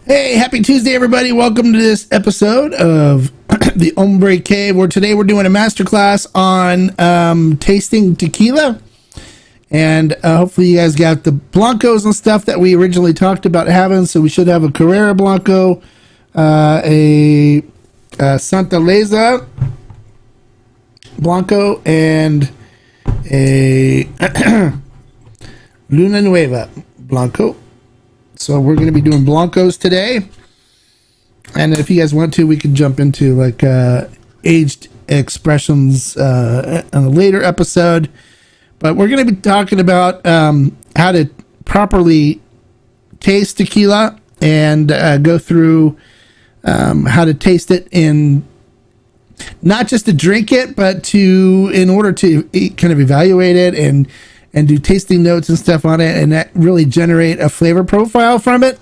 Hey, happy Tuesday, everybody. Welcome to this episode of the Hombre Cave, where today we're doing a masterclass on tasting tequila. And hopefully you guys got the Blancos and stuff that we originally talked about having. So we should have a Carrera Blanco, a Santa Leza Blanco, and a Luna Nueva Blanco. So we're going to be doing Blancos today. And if you guys want to, we can jump into like aged expressions in a later episode. But we're going to be talking about how to properly taste tequila and go through how to taste it in not just to drink it, but in order to kind of evaluate it and do tasting notes and stuff on it, and that really generate a flavor profile from it.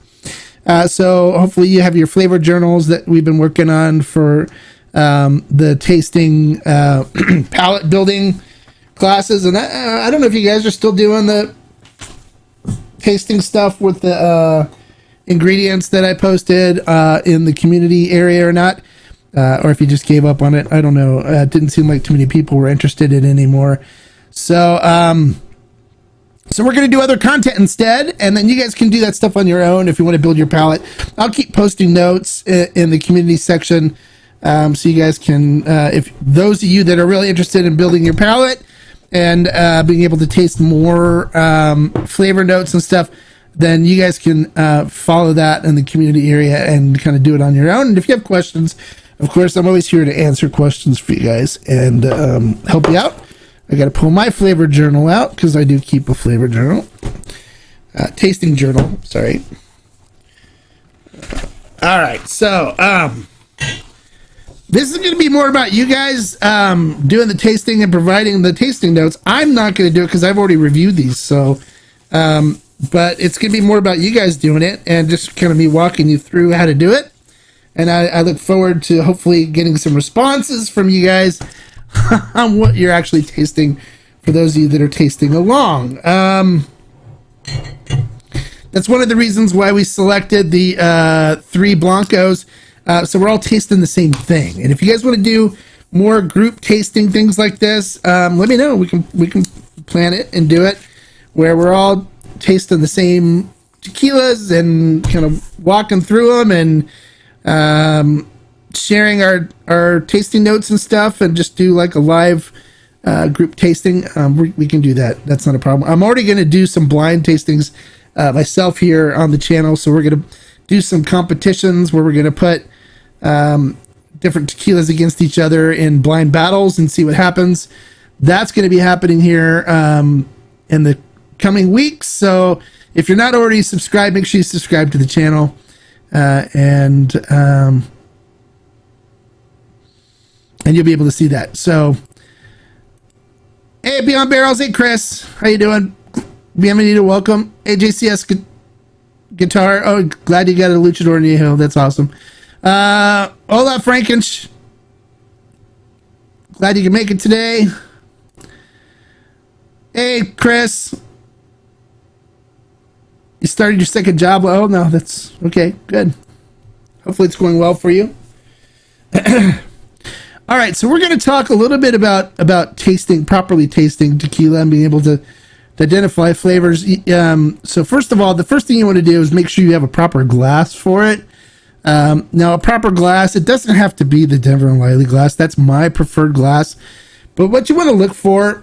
So hopefully you have your flavor journals that we've been working on for the tasting palate building classes. And I don't know if you guys are still doing the tasting stuff with the ingredients that I posted in the community area or not, or if you just gave up on it. I don't know. It didn't seem like too many people were interested in it anymore. So we're going to do other content instead, and then you guys can do that stuff on your own if you want to build your palate. I'll keep posting notes in the community section, so you guys can, if those of you that are really interested in building your palate and being able to taste more flavor notes and stuff, then you guys can follow that in the community area and kind of do it on your own. And if you have questions, of course, I'm always here to answer questions for you guys and help you out. I got to pull my flavor journal out because I do keep a flavor journal. Tasting journal, sorry. All right, so this is going to be more about you guys doing the tasting and providing the tasting notes. I'm not going to do it because I've already reviewed these. So, but it's going to be more about you guys doing it and just kind of me walking you through how to do it. And I look forward to hopefully getting some responses from you guys on what you're actually tasting for those of you that are tasting along. That's one of the reasons why we selected the 3 Blancos. So we're all tasting the same thing. And if you guys want to do more group tasting things like this, let me know. We can plan it and do it where we're all tasting the same tequilas and kind of walking through them and sharing our tasting notes and stuff, and just do like a live group tasting. We can do that. That's not a problem. I'm already going to do some blind tastings myself here on the channel. So we're going to do some competitions where we're going to put different tequilas against each other in blind battles and see what happens. That's going to be happening here in the coming weeks. So if you're not already subscribed, make sure you subscribe to the channel and you'll be able to see that. So, hey, Beyond Barrels. Hey, Chris. How you doing? Bienvenido. Welcome. Hey, JCS Guitar. Oh, glad you got a Luchador Niejo. That's awesome. Hola, Frankench. Glad you can make it today. Hey, Chris. You started your second job. Oh, no, that's okay. Good. Hopefully it's going well for you. All right, so we're going to talk a little bit about properly tasting tequila and being able to identify flavors. So first of all, the first thing you want to do is make sure you have a proper glass for it. Now, a proper glass, it doesn't have to be the Denver and Wiley glass. That's my preferred glass. But what you want to look for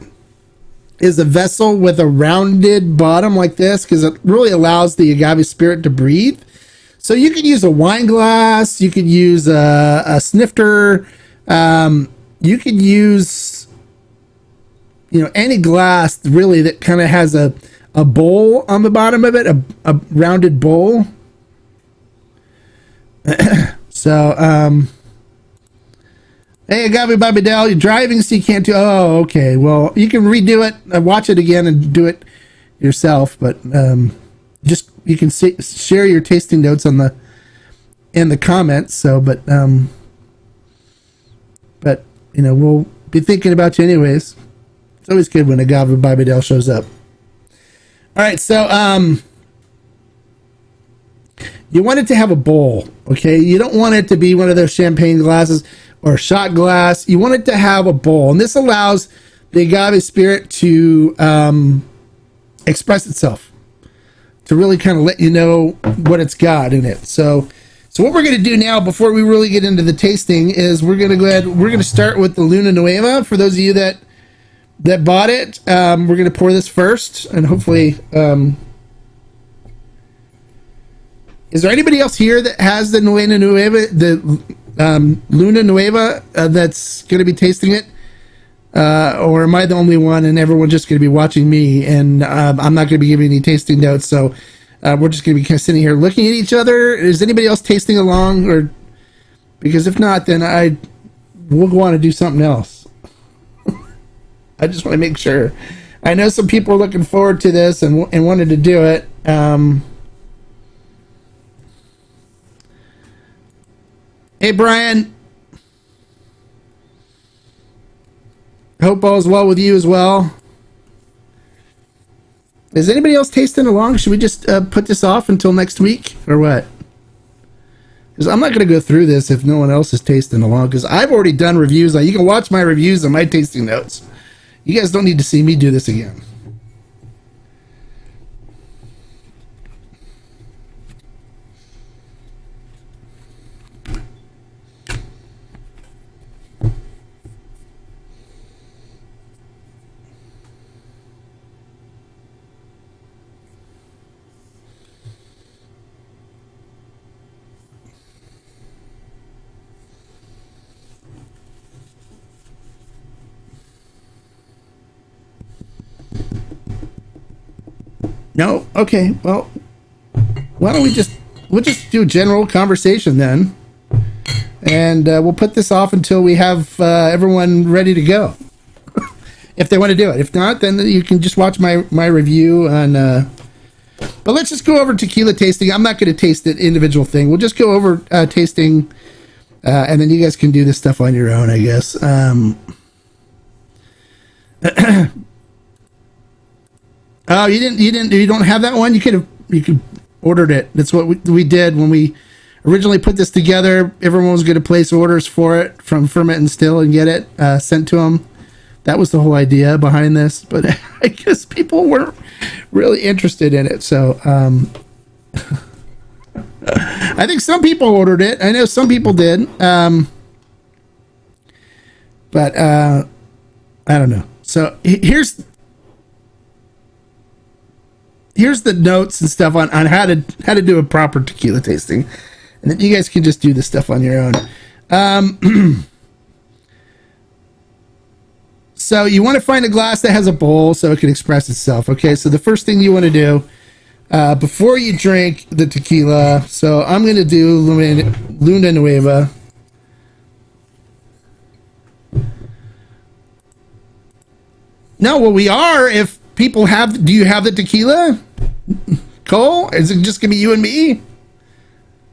is a vessel with a rounded bottom like this, because it really allows the agave spirit to breathe. So you could use a wine glass. You could use a snifter. You could use, any glass really that kind of has a bowl on the bottom of it, a rounded bowl. So, hey, Agave Babidel, you're driving, so you can't do. Oh, okay. Well, you can redo it, watch it again, and do it yourself. But just you can share your tasting notes in the comments. So, but we'll be thinking about you anyways. It's always good when Agave Babidel shows up. All right, so You want it to have a bowl, okay? You don't want it to be one of those champagne glasses or shot glass. You want it to have a bowl, and this allows the agave spirit to express itself, to really kind of let you know what it's got in it. So what we're going to do now, before we really get into the tasting, is we're going to start with the Luna Nueva. For those of you that bought it, we're going to pour this first, and hopefully. Is there anybody else here that has the Luna Nueva, that's going to be tasting it? Or am I the only one and everyone's just going to be watching me, and I'm not going to be giving any tasting notes, so we're just going to be kind of sitting here looking at each other? Is anybody else tasting along? Or because if not, then we'll go on and do something else. I just want to make sure. I know some people are looking forward to this and wanted to do it. Hey, Brian. Hope all is well with you as well. Is anybody else tasting along? Should we just put this off until next week, or what? Because I'm not going to go through this if no one else is tasting along, because I've already done reviews. You can watch my reviews and my tasting notes. You guys don't need to see me do this again. No? Okay, well, why don't we'll just do a general conversation then, and we'll put this off until we have everyone ready to go, if they want to do it. If not, then you can just watch my review on, but let's just go over tequila tasting. I'm not going to taste the individual thing. We'll just go over tasting, and then you guys can do this stuff on your own, I guess. Oh, you don't have that one? You could ordered it. That's what we did when we originally put this together. Everyone was going to place orders for it from Ferment and Still and get it sent to them. That was the whole idea behind this, but I guess people weren't really interested in it. So I think some people ordered it. I know some people did, but I don't know. So here's the notes and stuff on how to do a proper tequila tasting, and then you guys can just do this stuff on your own. So you want to find a glass that has a bowl so it can express itself. Okay, so the first thing you want to do before you drink the tequila, so I'm going to do Luna Nueva. No, well, we are. If people do you have the tequila? Cole, is it just going to be you and me?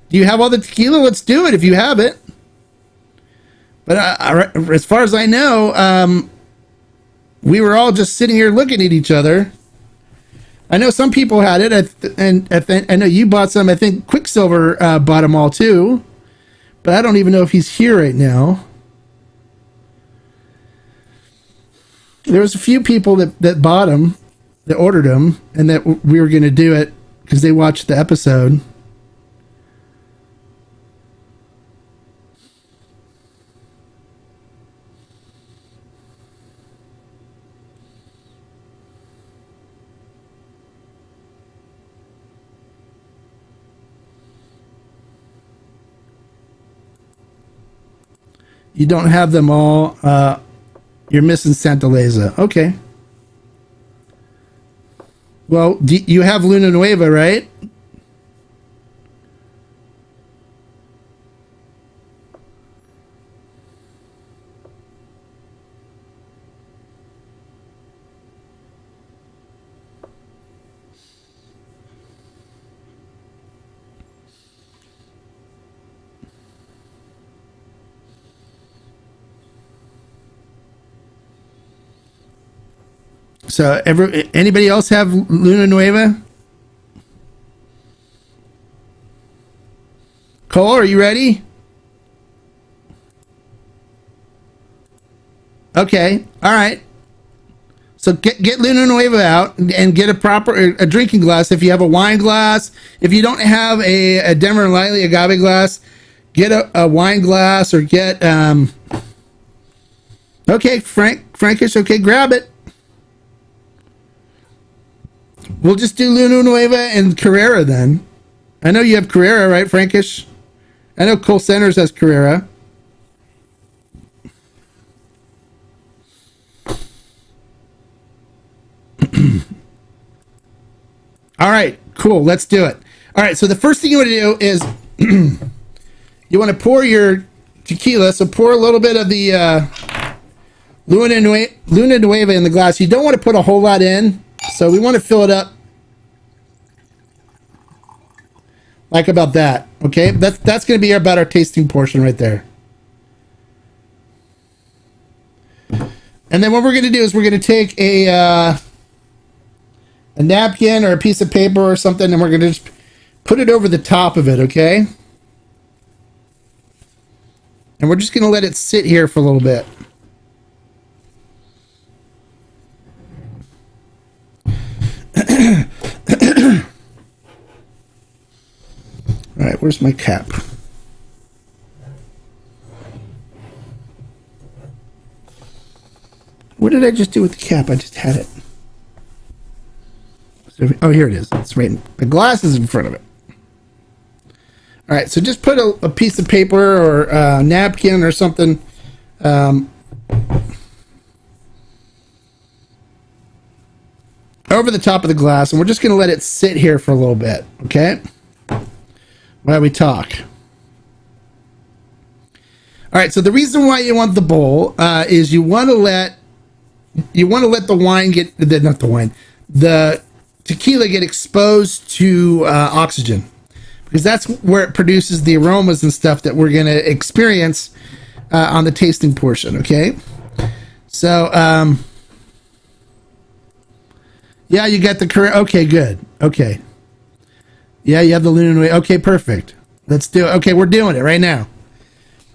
Do you have all the tequila? Let's do it if you have it. But as far as I know, we were all just sitting here looking at each other. I know some people had it, and I know you bought some. I think Quicksilver bought them all too, but I don't even know if he's here right now. There was a few people that bought them, that ordered them, and that we were going to do it because they watched the episode. You don't have them all. You're missing Santa Leza. Okay. Well, you have Luna Nueva, right? So anybody else have Luna Nueva? Cole, are you ready? Okay. All right. So get Luna Nueva out and get a drinking glass. If you have a wine glass, if you don't have a Denver Lightly agave glass, get a wine glass or get okay, Frankish, okay, grab it. We'll just do Luna Nueva and Carrera then. I know you have Carrera, right, Frankish? I know Cole Centers has Carrera. All right, cool. Let's do it. All right, so the first thing you want to do is you want to pour your tequila. So pour a little bit of the Luna Nueva in the glass. You don't want to put a whole lot in, so we want to fill it up like about that. Okay, that's going to be about our tasting portion right there. And then what we're going to do is we're going to take a napkin or a piece of paper or something, and we're going to just put it over the top of it, okay? And we're just going to let it sit here for a little bit. All right, where's my cap? What did I just do with the cap? I just had it. Oh, here it is. It's right. The glass is in front of it. All right, so just put a piece of paper or a napkin or something over the top of the glass, and we're just going to let it sit here for a little bit, okay? While we talk. All right, so the reason why you want the bowl is you want to let the wine get the tequila get exposed to oxygen, because that's where it produces the aromas and stuff that we're going to experience on the tasting portion, okay? So, yeah, you got the correct. Okay, good. Okay. Yeah, you have the Luna. Okay, perfect. Let's do it. Okay, we're doing it right now.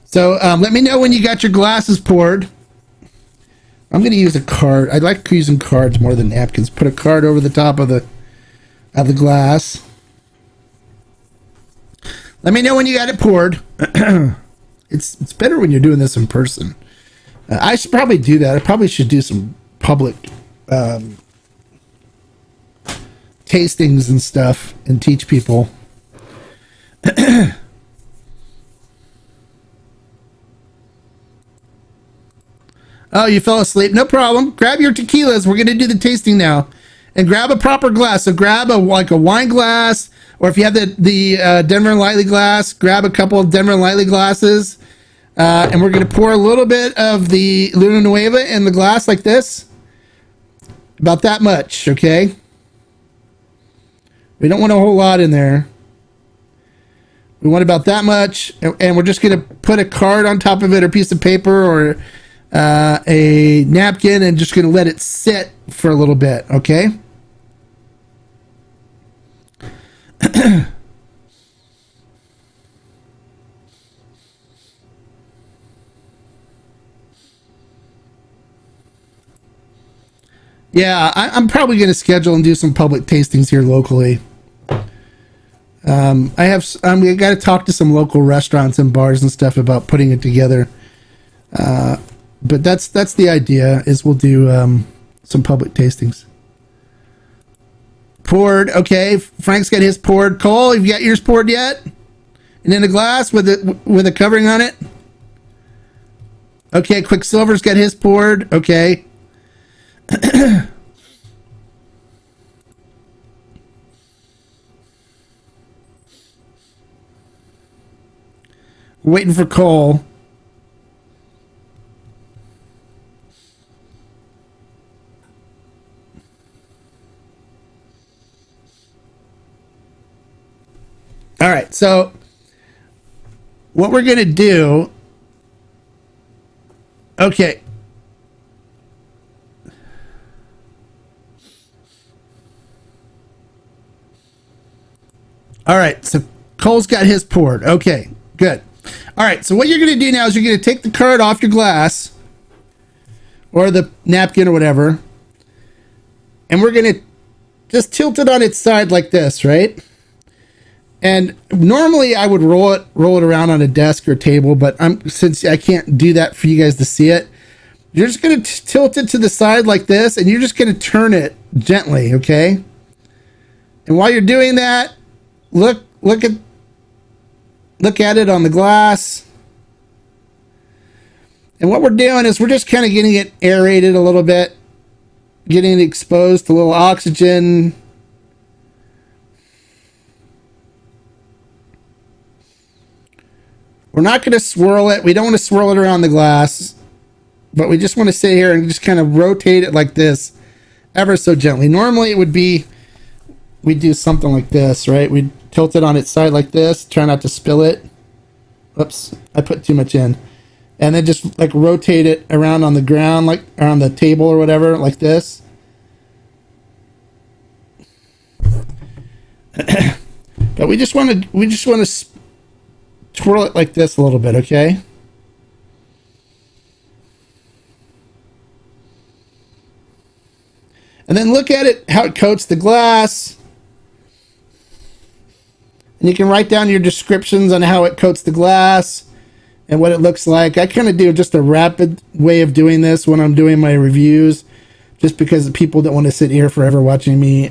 So let me know when you got your glasses poured. I'm going to use a card. I like using cards more than napkins. Put a card over the top of the glass. Let me know when you got it poured. It's better when you're doing this in person. I should probably do that. I probably should do some public tastings and stuff and teach people. Oh, you fell asleep? No problem. Grab your tequilas. We're going to do the tasting now. And grab a proper glass. So grab a wine glass, or if you have the Denver Lightly glass, grab a couple of Denver Lightly glasses. And we're going to pour a little bit of the Luna Nueva in the glass like this. About that much, okay? We don't want a whole lot in there. We want about that much. And we're just going to put a card on top of it, or a piece of paper, or a napkin, and just going to let it sit for a little bit, okay? Yeah, I'm probably going to schedule and do some public tastings here locally. I got to talk to some local restaurants and bars and stuff about putting it together. But that's the idea, is we'll do some public tastings. Poured, okay. Frank's got his poured. Cole, have you got yours poured yet? And in a glass with a covering on it? Okay, Quicksilver's got his poured. Okay. Waiting for Cole. All right, so what we're going to do, okay. All right, so Cole's got his poured. Okay, good. All right, so what you're going to do now is you're going to take the card off your glass or the napkin or whatever, and we're going to just tilt it on its side like this, right? And normally I would roll it around on a desk or table, but since I can't do that for you guys to see it, you're just going to tilt it to the side like this, and you're just going to turn it gently, okay? And while you're doing that, look at it on the glass. And what we're doing is we're just kind of getting it aerated a little bit, getting it exposed to a little oxygen. We're not going to swirl it. We don't want to swirl it around the glass, but we just want to sit here and just kind of rotate it like this ever so gently. Normally it would be, we'd do something like this, right? We'd tilt it on its side like this, try not to spill it. Oops, I put too much in. And then just like rotate it around on the ground, like around the table or whatever, like this. But we just want to twirl it like this a little bit, okay? And then look at it, how it coats the glass. And you can write down your descriptions on how it coats the glass and what it looks like. I kind of do just a rapid way of doing this when I'm doing my reviews, just because people don't want to sit here forever watching me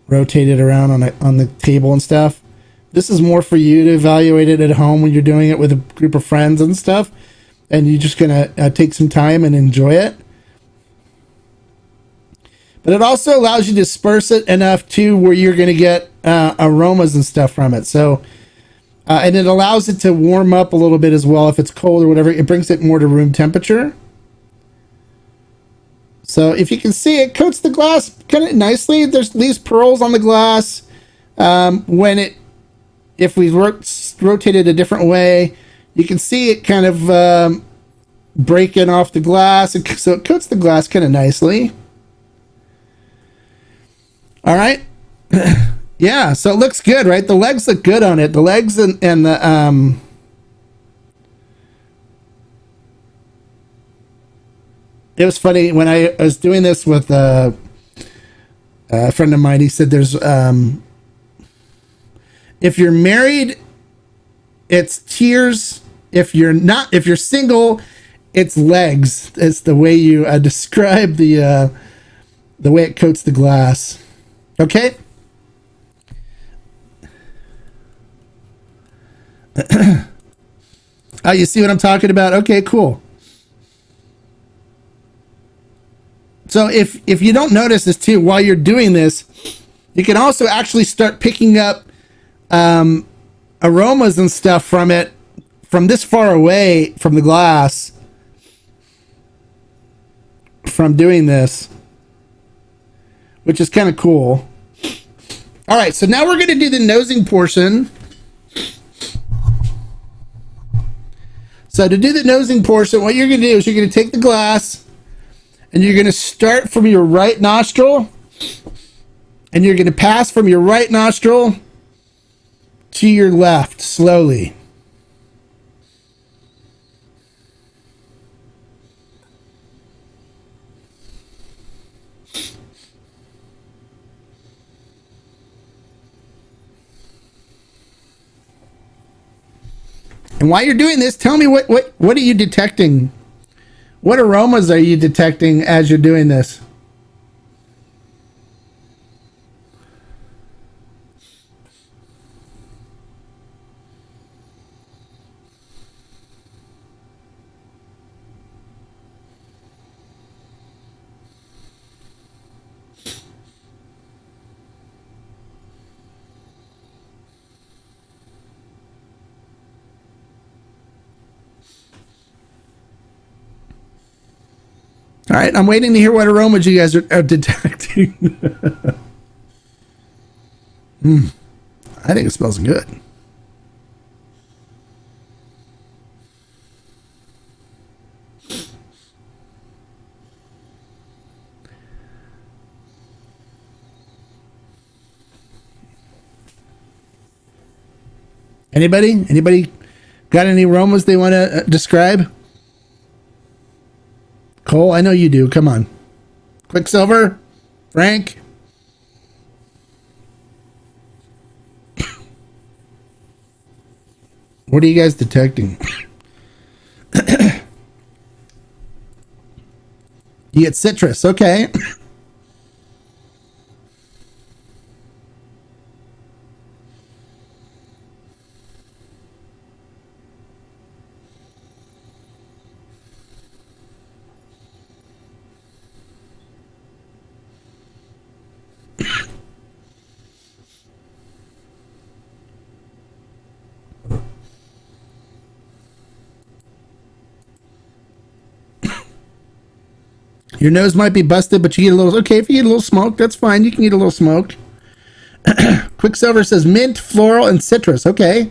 rotate it around on the table and stuff. This is more for you to evaluate it at home when you're doing it with a group of friends and stuff, and you're just gonna take some time and enjoy it. But it also allows you to disperse it enough too where you're going to get aromas and stuff from it. So, and it allows it to warm up a little bit as well. If it's cold or whatever, it brings it more to room temperature. So if you can see, it coats the glass kind of nicely. There's these pearls on the glass. If we rotate it a different way, you can see it kind of breaking off the glass. So it coats the glass kind of nicely. All right. Yeah, so it looks good, right? The legs look good on it. The legs and the it was funny when I was doing this with a friend of mine. He said there's if you're married, it's tears. If you're single, it's legs. It's the way you describe the way it coats the glass. Okay. Oh, you see what I'm talking about? Okay, cool. So if you don't notice this too, while you're doing this, you can also actually start picking up aromas and stuff from it from this far away from the glass from doing this, which is kind of cool. All right, so now we're going to do the nosing portion. So to do the nosing portion, what you're going to do is you're going to take the glass and you're going to start from your right nostril, and you're going to pass from your right nostril to your left slowly. And while you're doing this, tell me what are you detecting? What aromas are you detecting as you're doing this? All right, I'm waiting to hear what aromas you guys are detecting. I think it smells good. Anybody got any aromas they want to describe? Cole, I know you do. Come on. Quicksilver? Frank? What are you guys detecting? You get citrus. Okay. Your nose might be busted, but you get a little... Okay, if you get a little smoke, that's fine. You can get a little smoke. Quicksilver says mint, floral, and citrus. Okay.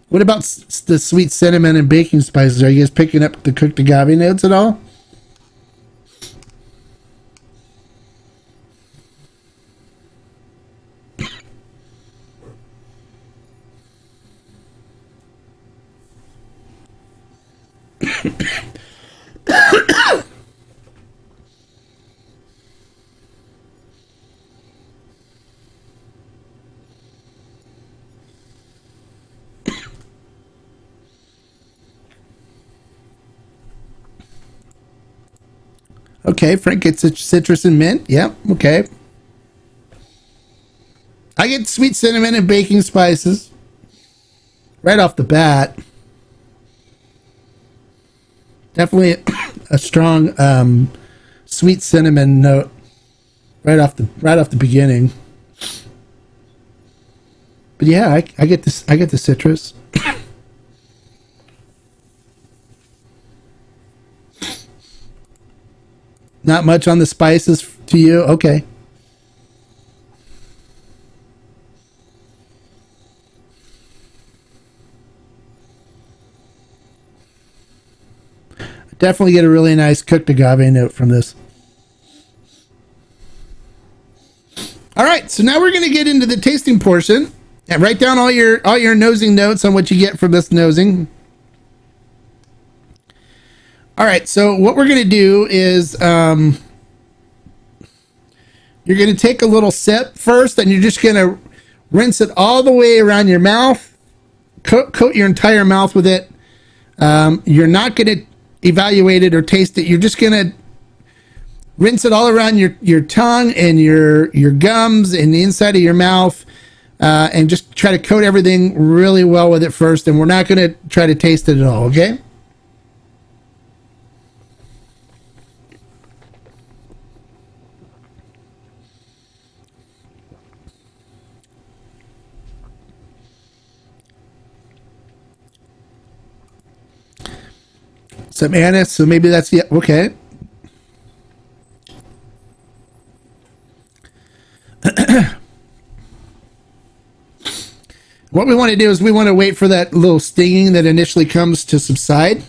What about the sweet cinnamon and baking spices? Are you guys picking up the cooked agave notes at all? Okay, Frank gets citrus and mint. Yep, okay. I get sweet cinnamon and baking spices right off the bat. Definitely a strong sweet cinnamon note right off the beginning. But yeah, I get this. I get the citrus. Not much on the spices to you. Okay. Definitely get a really nice cooked agave note from this. All right, so now we're going to get into the tasting portion and write down all your nosing notes on what you get from this nosing. All right, so what we're going to do is you're going to take a little sip first, and you're just going to rinse it all the way around your mouth, coat your entire mouth with it. You're not going to evaluate it or taste it. You're just going to rinse it all around your tongue and your gums and the inside of your mouth, and just try to coat everything really well with it first, and we're not going to try to taste it at all, okay? Some anise, so maybe that's... Yeah, okay. What we want to do is we want to wait for that little stinging that initially comes to subside.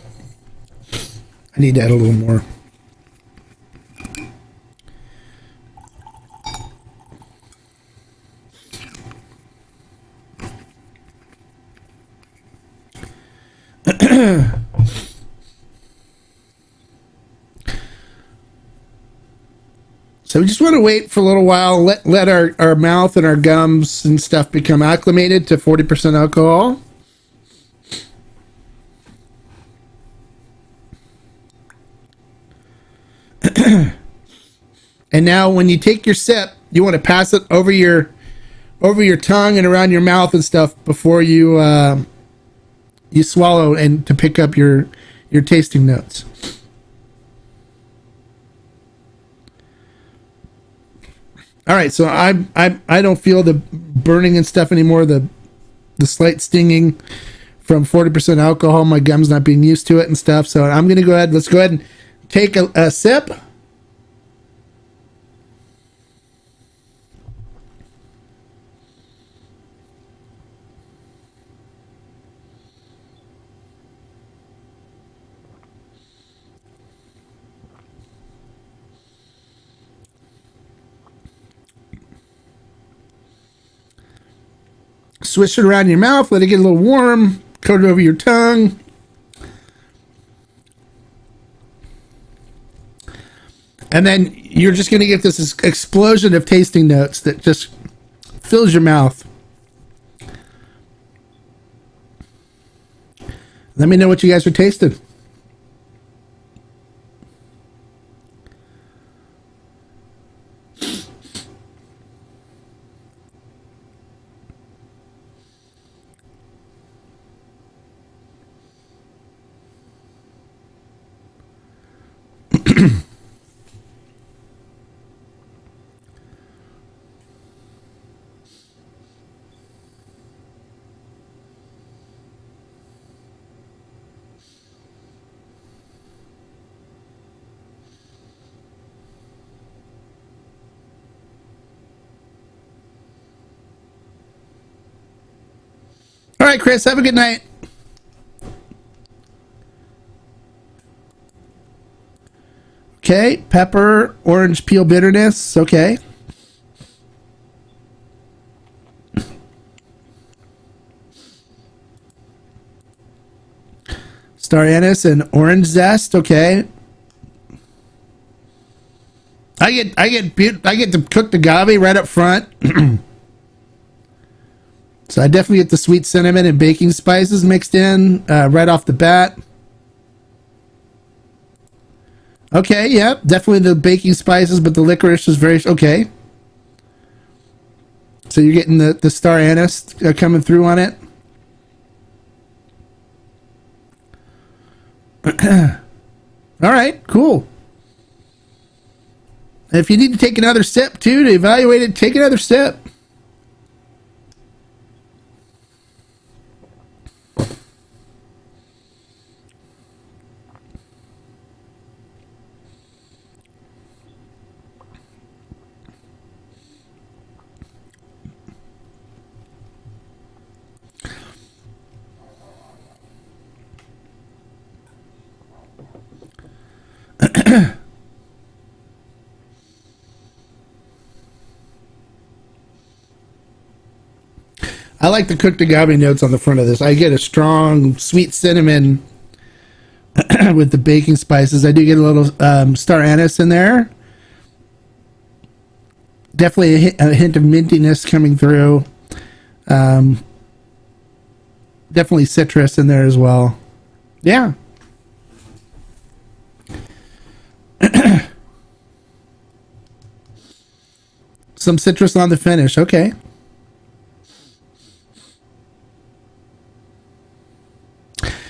I need to add a little more. So we just want to wait for a little while, let our mouth and our gums and stuff become acclimated to 40% alcohol. And now when you take your sip, you want to pass it over your tongue and around your mouth and stuff before you you swallow, and to pick up your tasting notes. All right, so I don't feel the burning and stuff anymore. The slight stinging from 40% alcohol. My gums not being used to it and stuff. So I'm gonna go ahead. Let's go ahead and take a sip. swish it around your mouth, let it get a little warm, coat it over your tongue. And then you're just going to get this explosion of tasting notes that just fills your mouth. Let me know what you guys are tasting. All right, Chris, have a good night. Okay, pepper, orange peel bitterness. Okay. Star anise and orange zest. Okay. I get the cooked agave right up front. So I definitely get the sweet cinnamon and baking spices mixed in right off the bat. Okay, yeah, definitely the baking spices, but the licorice is very okay. So you're getting the star anise coming through on it. All right, cool. And if you need to take another sip too to evaluate it, take another sip. I like the cooked agave notes on the front of this. I get a strong sweet cinnamon with the baking spices. I do get a little star anise in there. Definitely a hint of mintiness coming through. Definitely citrus in there as well. Yeah. Some citrus on the finish. Okay.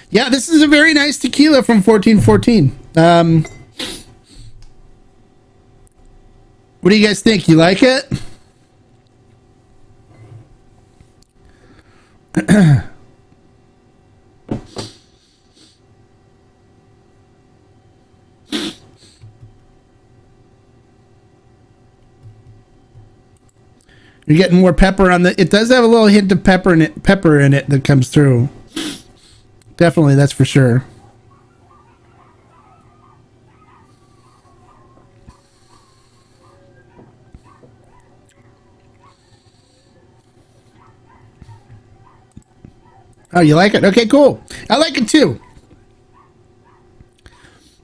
Yeah, this is a very nice tequila from 1414. What do you guys think? You like it? You're getting more pepper on the. It does have a little hint of pepper in it that comes through. Definitely, that's for sure. Oh, you like it? Okay, cool. I like it too.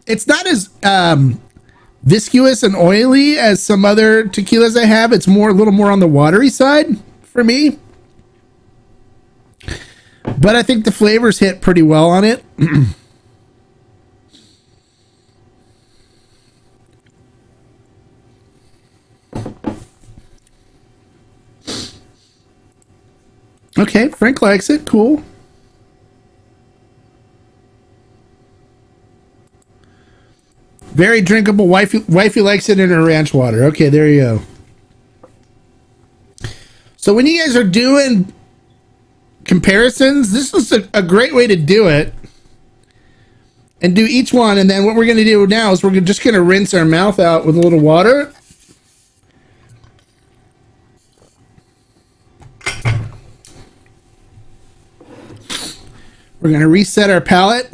It's not as viscous and oily as some other tequilas I have. It's a little more on the watery side for me. But I think the flavors hit pretty well on it. Okay, Frank likes it. Cool. Very drinkable. Wifey likes it in her ranch water. Okay, there you go. So when you guys are doing comparisons, this is a great way to do it. And do each one, and then what we're going to do now is we're just going to rinse our mouth out with a little water. We're going to reset our palate.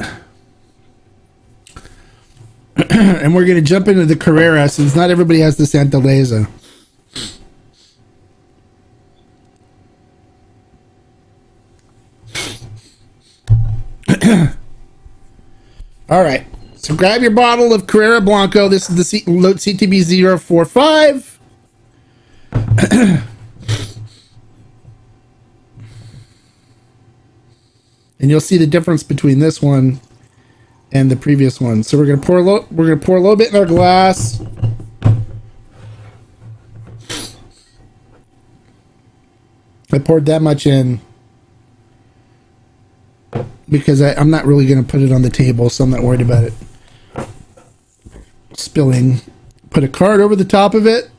And we're going to jump into the Carrera since not everybody has the Santaleza. All right. So grab your bottle of Carrera Blanco. This is the CTB 045. And you'll see the difference between this one and the previous one. So we're gonna pour a little bit in our glass. I poured that much in because I'm not really gonna put it on the table, so I'm not worried about it spilling. Put a card over the top of it.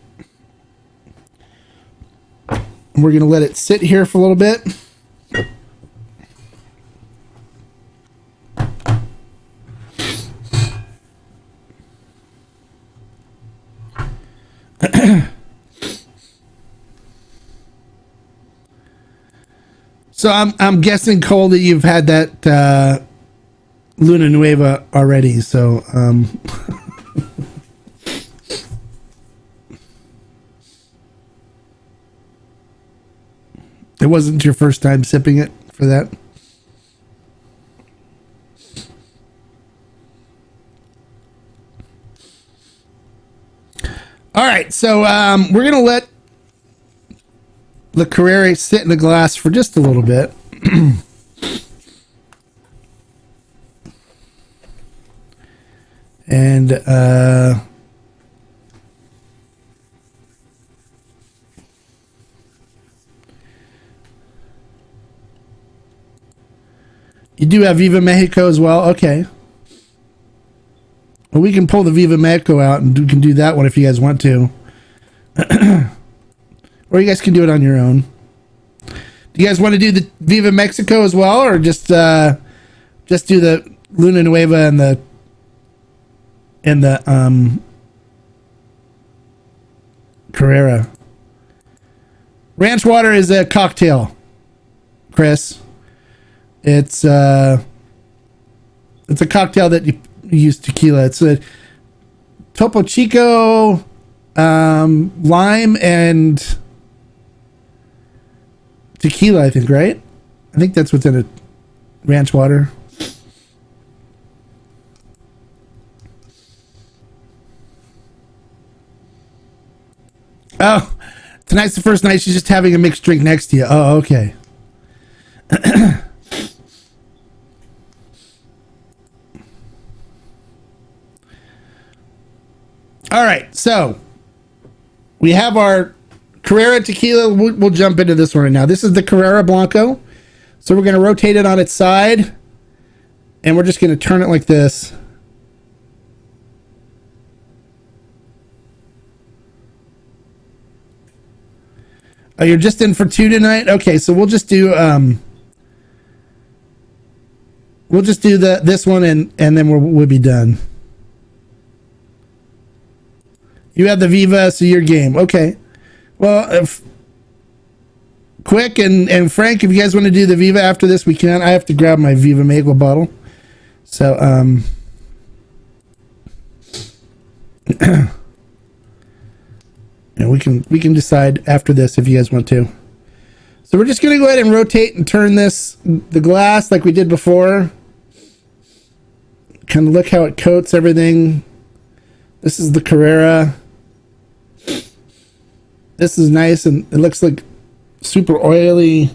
And we're gonna let it sit here for a little bit. So I'm guessing, Cole, that you've had that Luna Nueva already. So it wasn't your first time sipping it for that. All right, so we're gonna let the Carrera sit in the glass for just a little bit. And you do have Viva Mexico as well? Okay. Well, we can pull the Viva Mexico out and we can do that one if you guys want to. Or you guys can do it on your own. Do you guys want to do the Viva Mexico as well, or just do the Luna Nueva and the Carrera? Ranch water is a cocktail, Chris. It's a cocktail that you use tequila. It's a Topo Chico, lime, and tequila, I think, right? I think that's what's in it. Ranch water. Oh, tonight's the first night she's just having a mixed drink next to you. Oh, okay. All right, so we have our Carrera tequila. We'll jump into this one right now. This is the Carrera Blanco. So we're going to rotate it on its side, and we're just going to turn it like this. Oh, you're just in for two tonight? Okay, so we'll just do this one and then we'll be done. You have the Viva, so your game. Okay. Well, Quick and Frank, if you guys want to do the Viva after this, we can. I have to grab my Viva Maple bottle. So, we can decide after this if you guys want to. So we're just going to go ahead and rotate and turn the glass like we did before. Kind of look how it coats everything. This is the Carrera. This is nice, and it looks like super oily.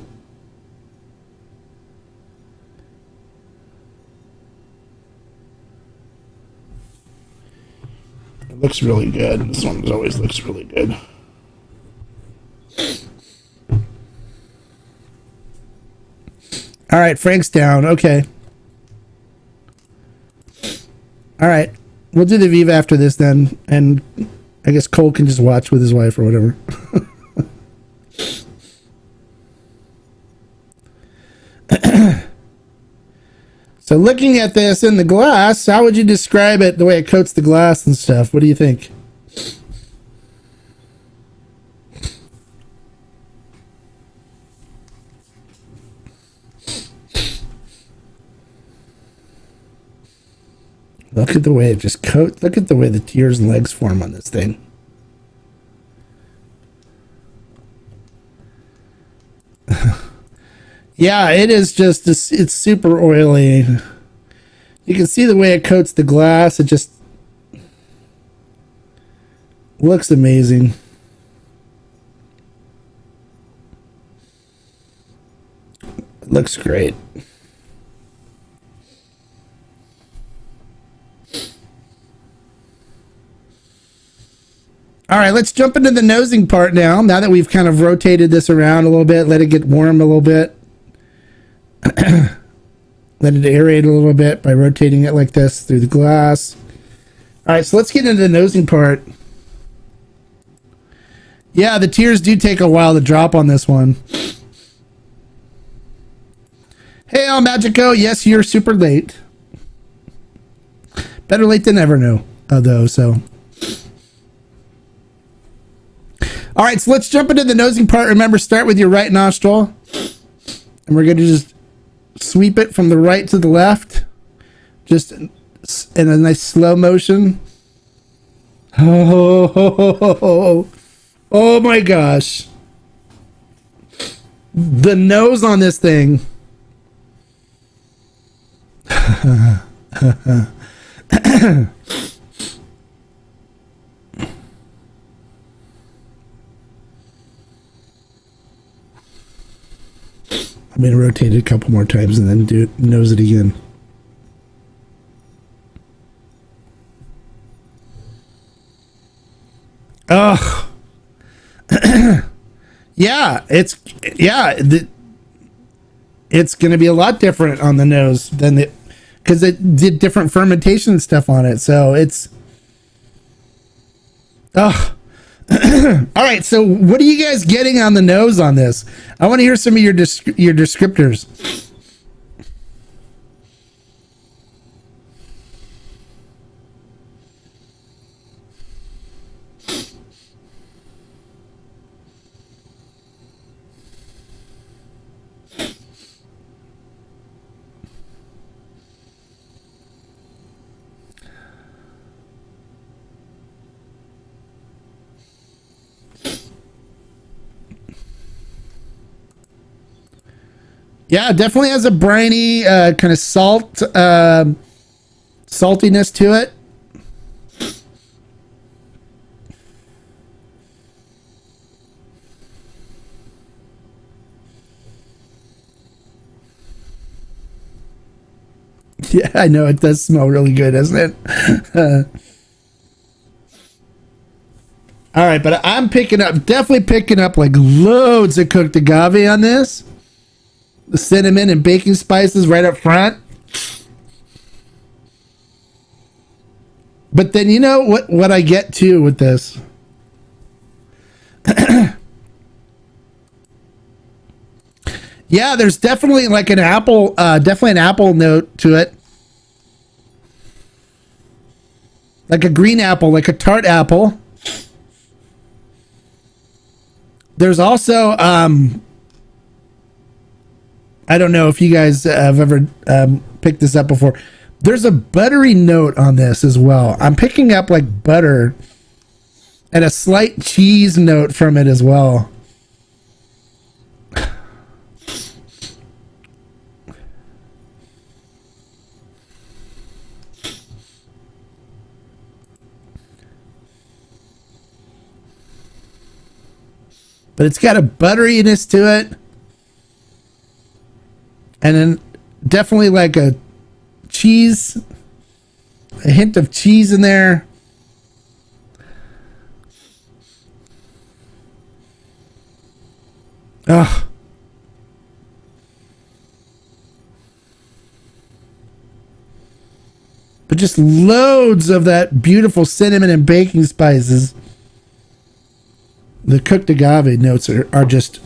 It looks really good. This one always looks really good. All right, Frank's down. Okay. All right. We'll do the Viva after this then, and I guess Cole can just watch with his wife or whatever. So looking at this in the glass, how would you describe it, the way it coats the glass and stuff? What do you think? Look at the way it just coats. Look at the way the ears and legs form on this thing. Yeah, it is just, it's super oily. You can see the way it coats the glass. It just looks amazing. It looks great. All right, let's jump into the nosing part now. Now that we've kind of rotated this around a little bit, let it get warm a little bit. Let it aerate a little bit by rotating it like this through the glass. All right, so let's get into the nosing part. Yeah, the tears do take a while to drop on this one. Hey, Al Magico. Yes, you're super late. Better late than never, though, so... All right, so let's jump into the nosing part. Remember, start with your right nostril. And we're going to just sweep it from the right to the left. Just in a nice slow motion. Oh my gosh. The nose on this thing. I'm going to rotate it a couple more times and then nose it again. Oh. Yeah, it's going to be a lot different on the nose than because it did different fermentation stuff on it. So it's all right, so what are you guys getting on the nose on this? I want to hear some of your descriptors. Yeah, definitely has a briny kind of saltiness to it. Yeah, I know it does smell really good, doesn't it? All right, but I'm definitely picking up like loads of cooked agave on this. The cinnamon and baking spices right up front. But then you know what I get too with this? Yeah, there's definitely like an apple note to it. Like a green apple, like a tart apple. There's also I don't know if you guys have ever picked this up before. There's a buttery note on this as well. I'm picking up like butter and a slight cheese note from it as well. But it's got a butteriness to it. And then definitely like a hint of cheese in there. Ugh. But just loads of that beautiful cinnamon and baking spices. The cooked agave notes are just,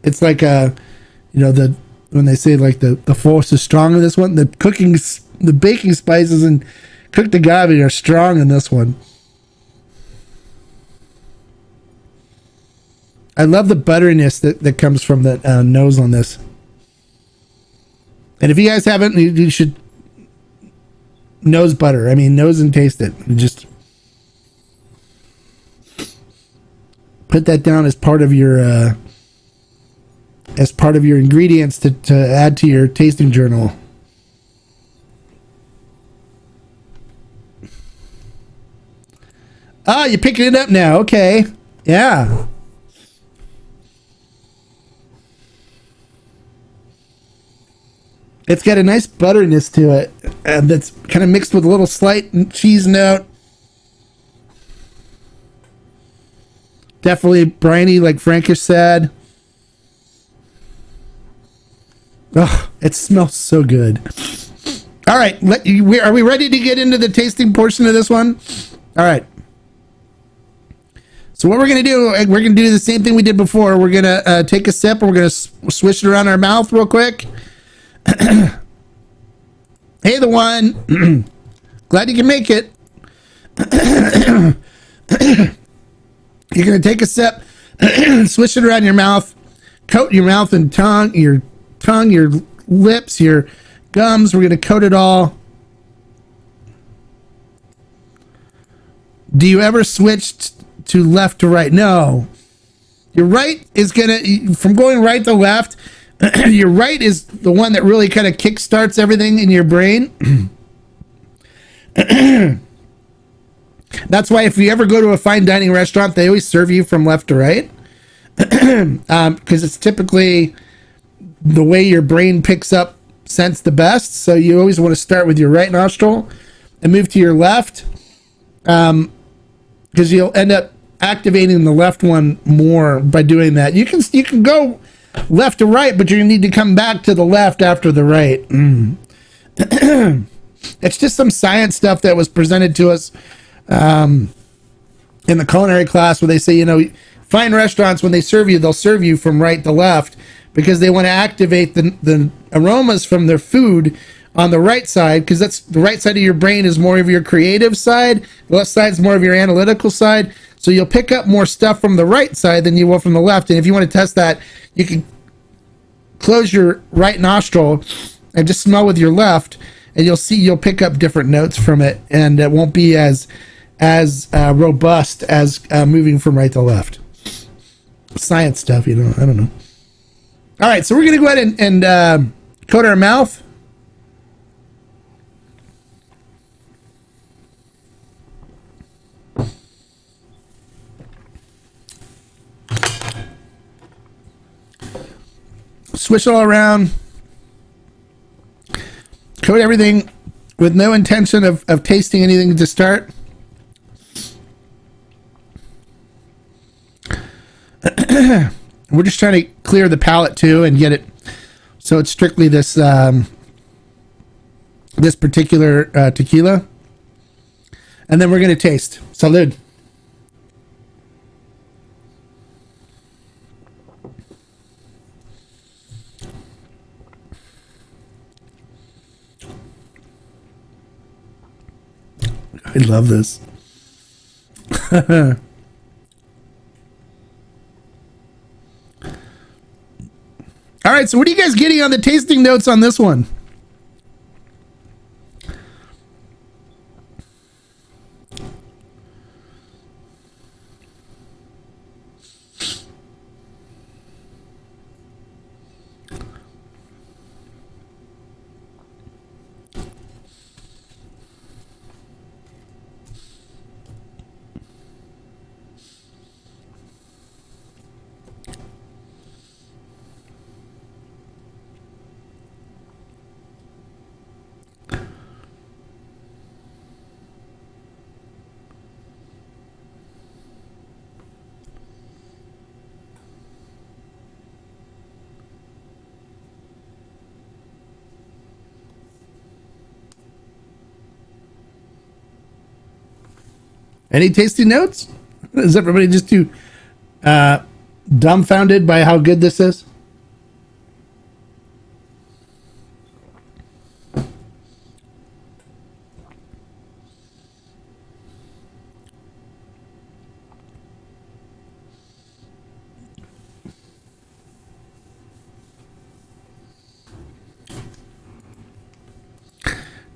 it's like when they say like the force is strong in this one, the baking spices and cooked agave are strong in this one. I love the butteriness that comes from the nose on this. And if you guys haven't, you should nose butter. I mean, nose and taste it. Just put that down as part of your ingredients to add to your tasting journal. Oh, you're picking it up now. Okay. Yeah. It's got a nice butteriness to it. That's kind of mixed with a little slight cheese note. Definitely briny, like Frankish said. Oh, it smells so good. All right. Are we ready to get into the tasting portion of this one? All right. So what we're going to do, we're going to do the same thing we did before. We're going to take a sip and we're going to swish it around our mouth real quick. Hey, the one. Glad you can make it. You're going to take a sip, swish it around your mouth, coat your mouth and tongue, your lips, your gums. We're going to coat it all. Do you ever switch to left to right? No. Your right is going to, from going right to left, your right is the one that really kind of kickstarts everything in your brain. That's why if you ever go to a fine dining restaurant, they always serve you from left to right. Because it's typically the way your brain picks up scents the best. So you always want to start with your right nostril and move to your left. Because you'll end up activating the left one more by doing that. You can go left to right, but you're going to need to come back to the left after the right. It's just some science stuff that was presented to us in the culinary class, where they say, fine restaurants, when they serve you, they'll serve you from right to left because they want to activate the aromas from their food on the right side, because that's the right side of your brain is more of your creative side, the left side is more of your analytical side. So you'll pick up more stuff from the right side than you will from the left. And if you want to test that, you can close your right nostril and just smell with your left, and you'll pick up different notes from it, and it won't be as robust as moving from right to left. Science stuff, I don't know. All right, so we're gonna go ahead and coat our mouth. Swish it all around. Coat everything with no intention of tasting anything to start. We're just trying to clear the palate too and get it so it's strictly this this particular tequila. And then we're going to taste. Salud. I love this. All right, so what are you guys getting on the tasting notes on this one? Any tasting notes? Is everybody just too dumbfounded by how good this is?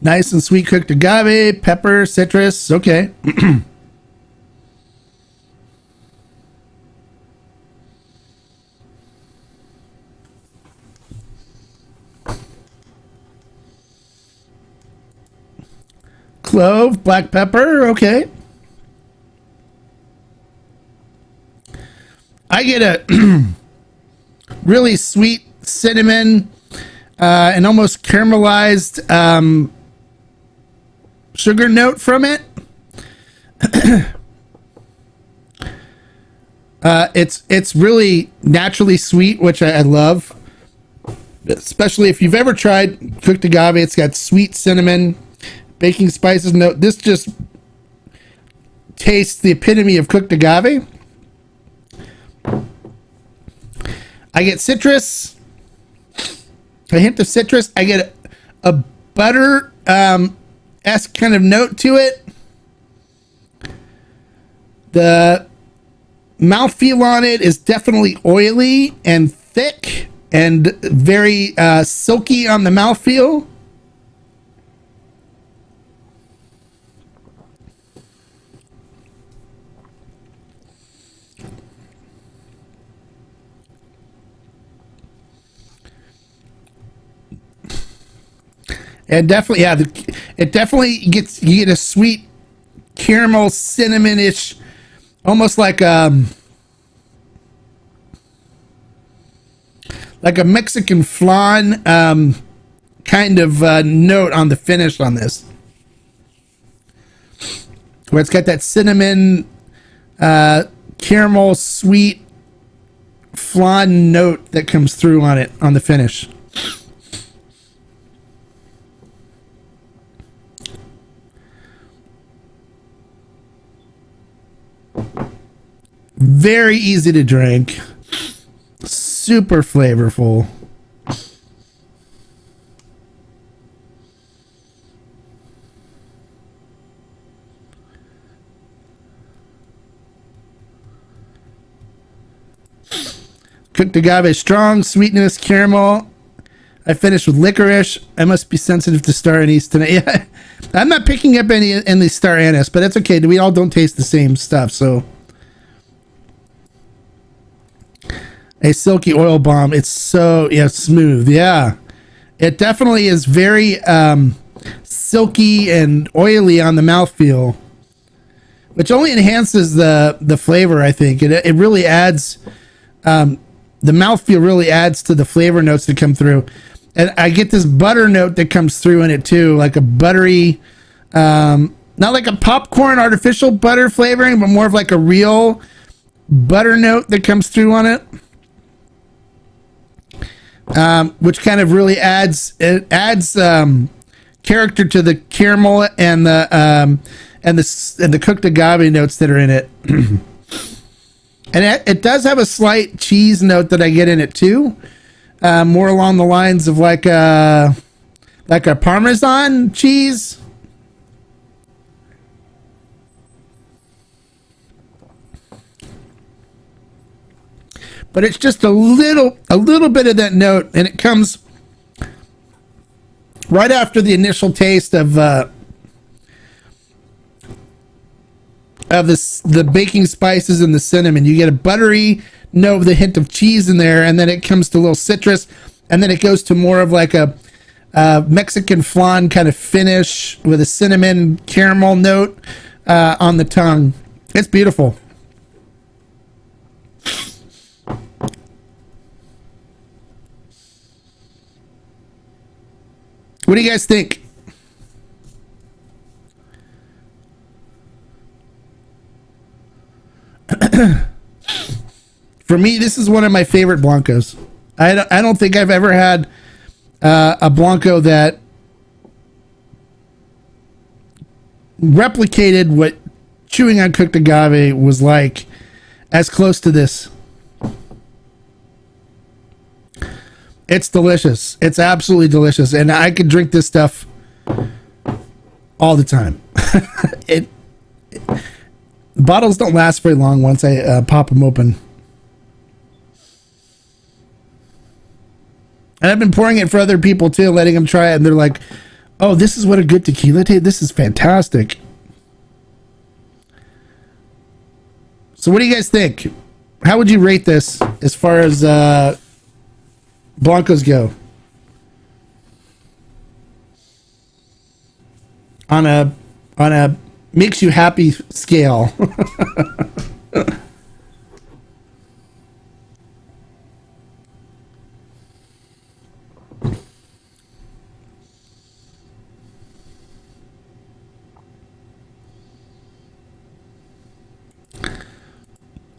Nice and sweet cooked agave, pepper, citrus. Okay. Clove, black pepper. Okay. I get a really sweet cinnamon and almost caramelized sugar note from it. It's really naturally sweet, which I love. Especially if you've ever tried cooked agave, it's got sweet cinnamon, baking spices note. This just tastes the epitome of cooked agave. I get citrus, a hint of citrus. I get a butter esque kind of note to it. The mouthfeel on it is definitely oily and thick and very silky on the mouthfeel. And definitely, yeah, it definitely gets, you get a sweet caramel cinnamon-ish, almost like a Mexican flan kind of note on the finish on this, where it's got that cinnamon caramel sweet flan note that comes through on it on the finish. Very easy to drink, super flavorful. Cooked agave, strong sweetness, caramel. I finished with licorice. I must be sensitive to star anise tonight. Yeah, I'm not picking up any in the star anise, but that's okay. We all don't taste the same stuff, so. A silky oil bomb. It's so, yeah, smooth. Yeah, it definitely is very silky and oily on the mouthfeel, which only enhances the flavor. I think it really adds, the mouthfeel really adds to the flavor notes that come through. And I get this butter note that comes through in it too, like a buttery, not like a popcorn artificial butter flavoring, but more of like a real butter note that comes through on it. Which kind of really adds character to the caramel and the cooked agave notes that are in it. And it does have a slight cheese note that I get in it too, more along the lines of like a Parmesan cheese. But it's just a little bit of that note, and it comes right after the initial taste of the baking spices and the cinnamon. You get a buttery note with a hint of cheese in there, and then it comes to a little citrus, and then it goes to more of like a Mexican flan kind of finish with a cinnamon caramel note on the tongue. It's beautiful. What do you guys think? For me, this is one of my favorite Blancos. I don't think I've ever had a Blanco that replicated what chewing on cooked agave was like as close to this. It's delicious. It's absolutely delicious. And I could drink this stuff all the time. Bottles don't last very long once I pop them open. And I've been pouring it for other people too, letting them try it. And they're like, oh, this is what a good tequila tastes. This is fantastic. So what do you guys think? How would you rate this as far as Blancos go? On a makes you happy scale.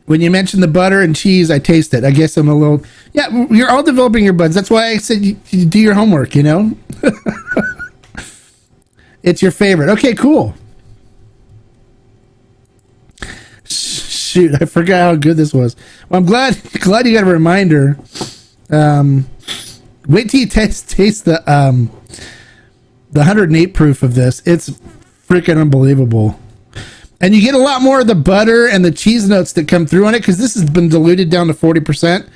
When you mentioned the butter and cheese, I taste it. I guess I'm a little... Yeah, you're all developing your buds. That's why I said you do your homework, you know? It's your favorite. Okay, cool. Shoot, I forgot how good this was. Well, I'm glad you got a reminder. Wait till you taste the 108 proof of this. It's freaking unbelievable. And you get a lot more of the butter and the cheese notes that come through on it, because this has been diluted down to 40%.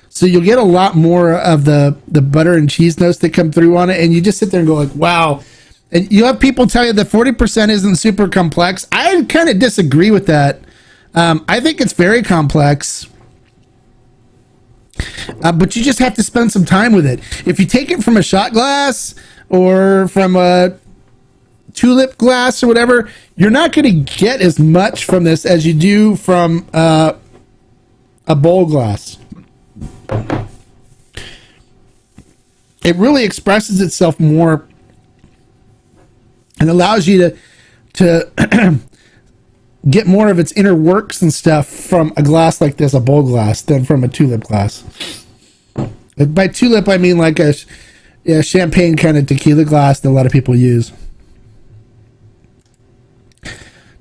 So you'll get a lot more of the butter and cheese notes that come through on it. And you just sit there and go like, wow. And you have people tell you that 40% isn't super complex. I kind of disagree with that. I think it's very complex. But you just have to spend some time with it. If you take it from a shot glass or from a tulip glass or whatever, you're not going to get as much from this as you do from a bowl glass. It really expresses itself more and allows you to get more of its inner works and stuff from a glass like this, a bowl glass, than from a tulip glass. By tulip, I mean like a champagne kind of tequila glass that a lot of people use.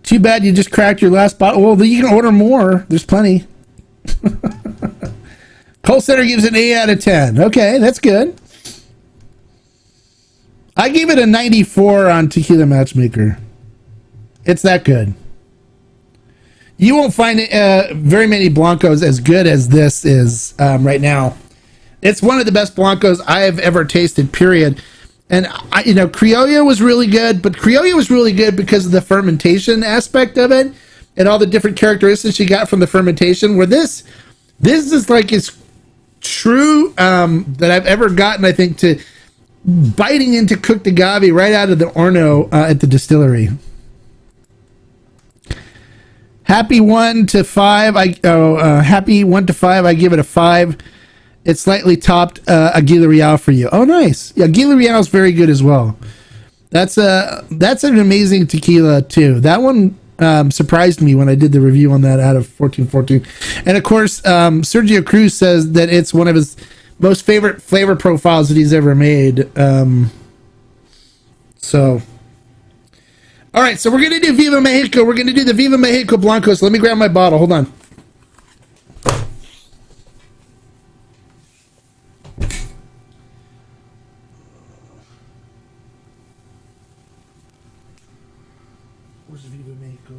Too bad you just cracked your last bottle. Well, you can order more. There's plenty. Cole Center gives it an 8 out of 10. Okay, that's good. I gave it a 94 on Tequila Matchmaker. It's that good. You won't find very many Blancos as good as this is right now. It's one of the best Blancos I have ever tasted, period. And, Criollo was really good, but Criollo was really good because of the fermentation aspect of it and all the different characteristics you got from the fermentation, where this is like as true that I've ever gotten, I think, to biting into cooked agave right out of the Orno at the distillery. Happy 1 to 5. Happy 1 to 5. I give it a 5. It slightly topped Aguila Real for you. Oh, nice. Yeah, Aguila Real is very good as well. That's an amazing tequila too. That one surprised me when I did the review on that out of 1414. And of course, Sergio Cruz says that it's one of his most favorite flavor profiles that he's ever made. So, all right. So we're gonna do Viva Mexico. We're gonna do the Viva Mexico Blanco. So let me grab my bottle. Hold on. Where's Viva Mexico?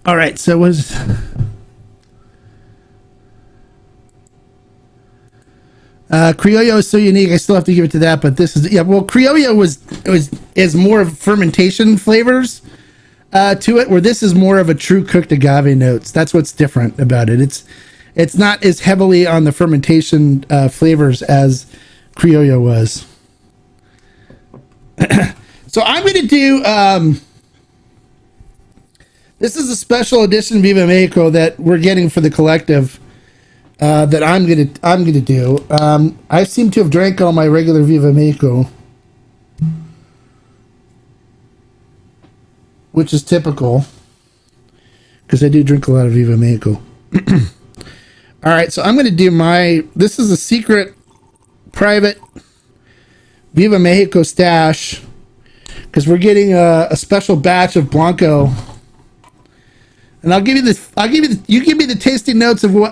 All right, so it was Criollo is so unique. I still have to give it to that, but this is Well, Criollo is more of fermentation flavors to it, where this is more of a true cooked agave notes. That's what's different about it. It's not as heavily on the fermentation flavors as Criollo was. So I'm going to do. This is a special edition Viva Mexico that we're getting for the collective. That I'm gonna do. I seem to have drank all my regular Viva Mexico, which is typical because I do drink a lot of Viva Mexico. All right, so I'm gonna do my. This is a secret, private Viva Mexico stash because we're getting a special batch of Blanco. And I'll give you this. You give me the tasting notes of your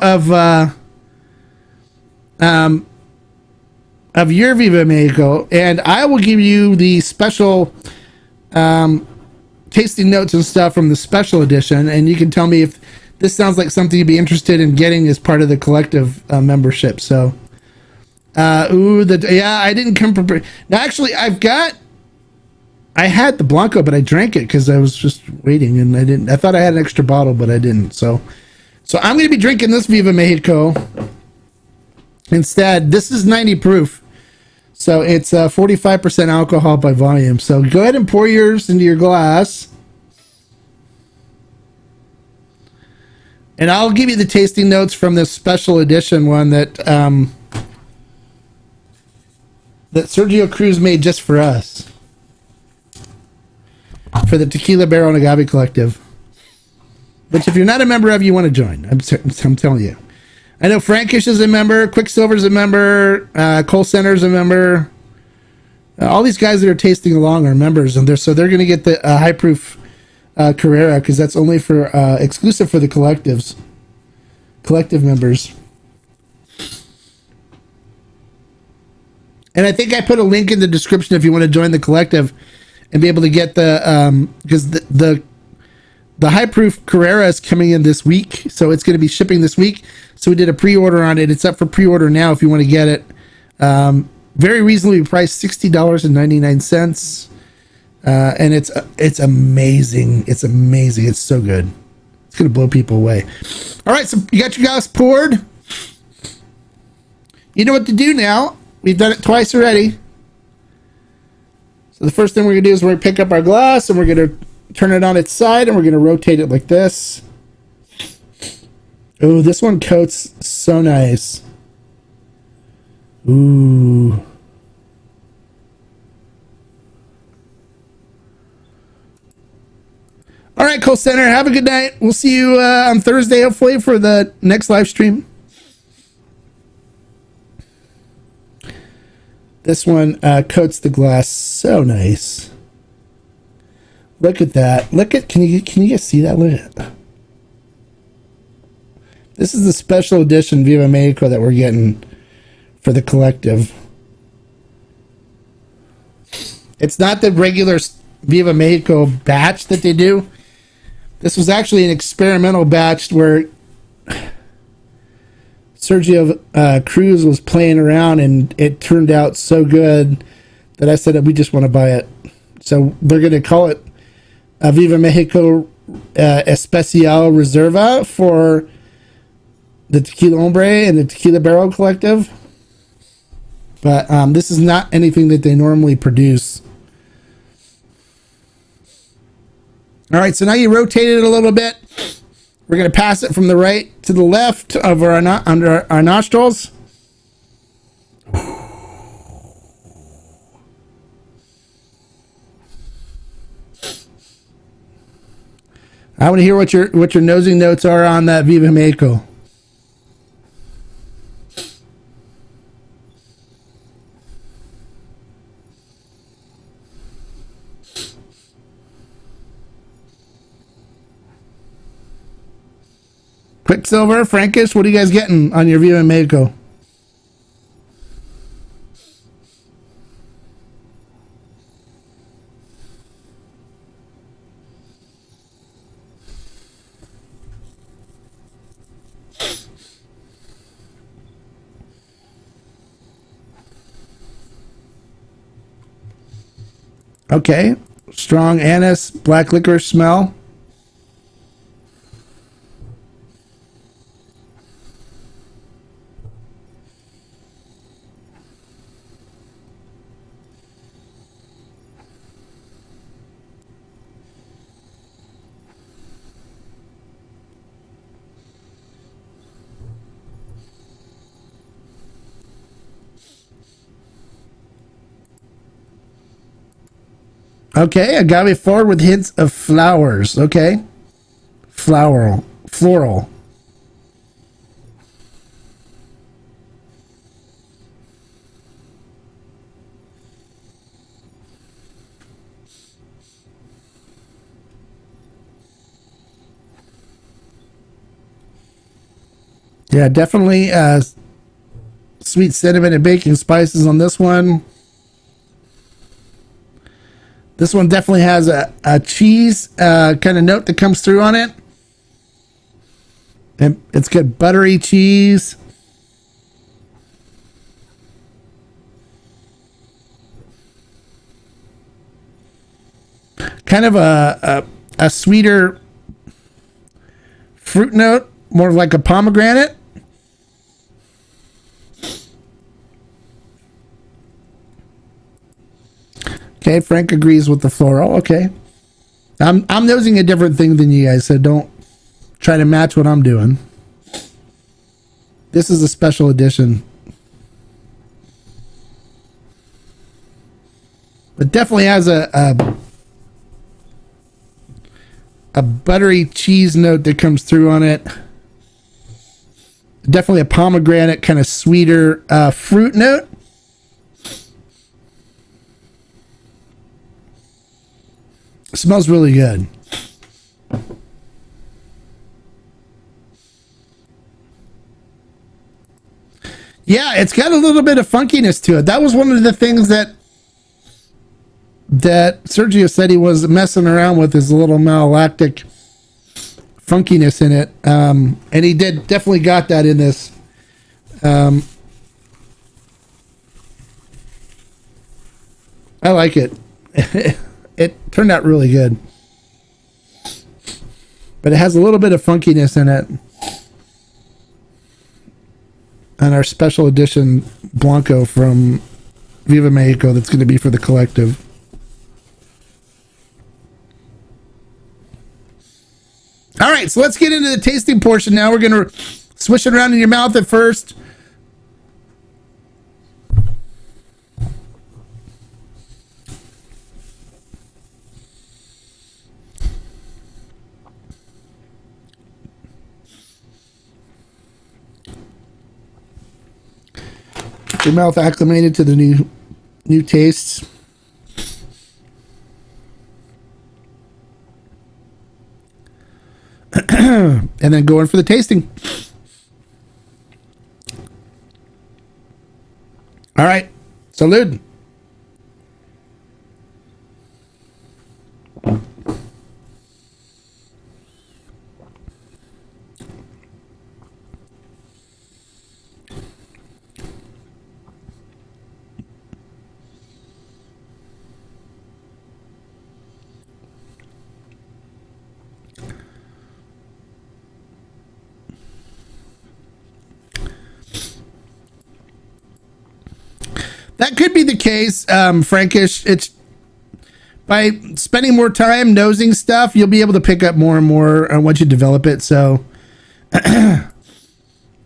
Viva Mexico, and I will give you the special tasting notes and stuff from the special edition, and you can tell me if this sounds like something you'd be interested in getting as part of the collective membership. So, I didn't come prepared. Now, actually, I had the Blanco, but I drank it because I was just waiting, and I didn't. I thought I had an extra bottle, but I didn't. So I'm going to be drinking this Viva Mexico instead. This is 90 proof, so it's 45% alcohol by volume. So go ahead and pour yours into your glass, and I'll give you the tasting notes from this special edition one that Sergio Cruz made just for us. For the Tequila Barrel and Agave Collective, which if you're not a member of, you want to join. I'm telling you. I know Frankish is a member, Quicksilver's a member, Cole Center's a member. All these guys that are tasting along are members, and they're going to get the high proof Carrera because that's only for exclusive for the collective members. And I think I put a link in the description if you want to join the collective and be able to get the because the high proof Carrera is coming in this week, so it's going to be shipping this week. So we did a pre-order on it. It's up for pre-order now if you want to get it. Very reasonably priced, $60.99, and it's amazing. It's amazing. It's so good. It's going to blow people away. All right, so you got your glass poured. You know what to do now. We've done it twice already. So the first thing we're going to do is we're going to pick up our glass and we're going to turn it on its side and we're going to rotate it like this. Oh, this one coats so nice. Ooh. All right, Cole Center, have a good night. We'll see you on Thursday, hopefully, for the next live stream. This one coats the glass so nice. Look at that. Can you guys see that? Look at it. This is the special edition Viva Mexico that we're getting for the collective. It's not the regular Viva Mexico batch that they do. This was actually an experimental batch where Sergio Cruz was playing around, and it turned out so good that I said that we just want to buy it. So they're going to call it Viva Mexico Especial Reserva for the Tequila Hombre and the Tequila Barrel Collective. But this is not anything that they normally produce. All right, so now you rotate it a little bit. We're going to pass it from the right to the left of under our nostrils. I want to hear what your nosing notes are on that Viva Mexico. Quicksilver, Frankish, what are you guys getting on your Viva Mexico? Okay, strong anise, black licorice smell. Okay, agave forward with hints of flowers. Okay. Floral. Yeah, definitely sweet cinnamon and baking spices on this one. This one definitely has a cheese kind of note that comes through on it. And it's got buttery cheese. Kind of a sweeter fruit note, more like a pomegranate. Okay, Frank agrees with the floral. Okay. I'm nosing a different thing than you guys, so don't try to match what I'm doing. This is a special edition. It definitely has a buttery cheese note that comes through on it. Definitely a pomegranate, kind of sweeter fruit note. It smells really good. Yeah, it's got a little bit of funkiness to it. That was one of the things that Sergio said he was messing around with, is a little malolactic funkiness in it. And he definitely got that in this. I like it. It turned out really good. But it has a little bit of funkiness in it. And our special edition Blanco from Viva Mexico that's going to be for the collective. All right, so let's get into the tasting portion now. We're going to swish it around in your mouth at first. Get your mouth acclimated to the new tastes. And then go in for the tasting. All right. Salud. That could be the case, Frankish. It's by spending more time nosing stuff, you'll be able to pick up more and more once you develop it. So,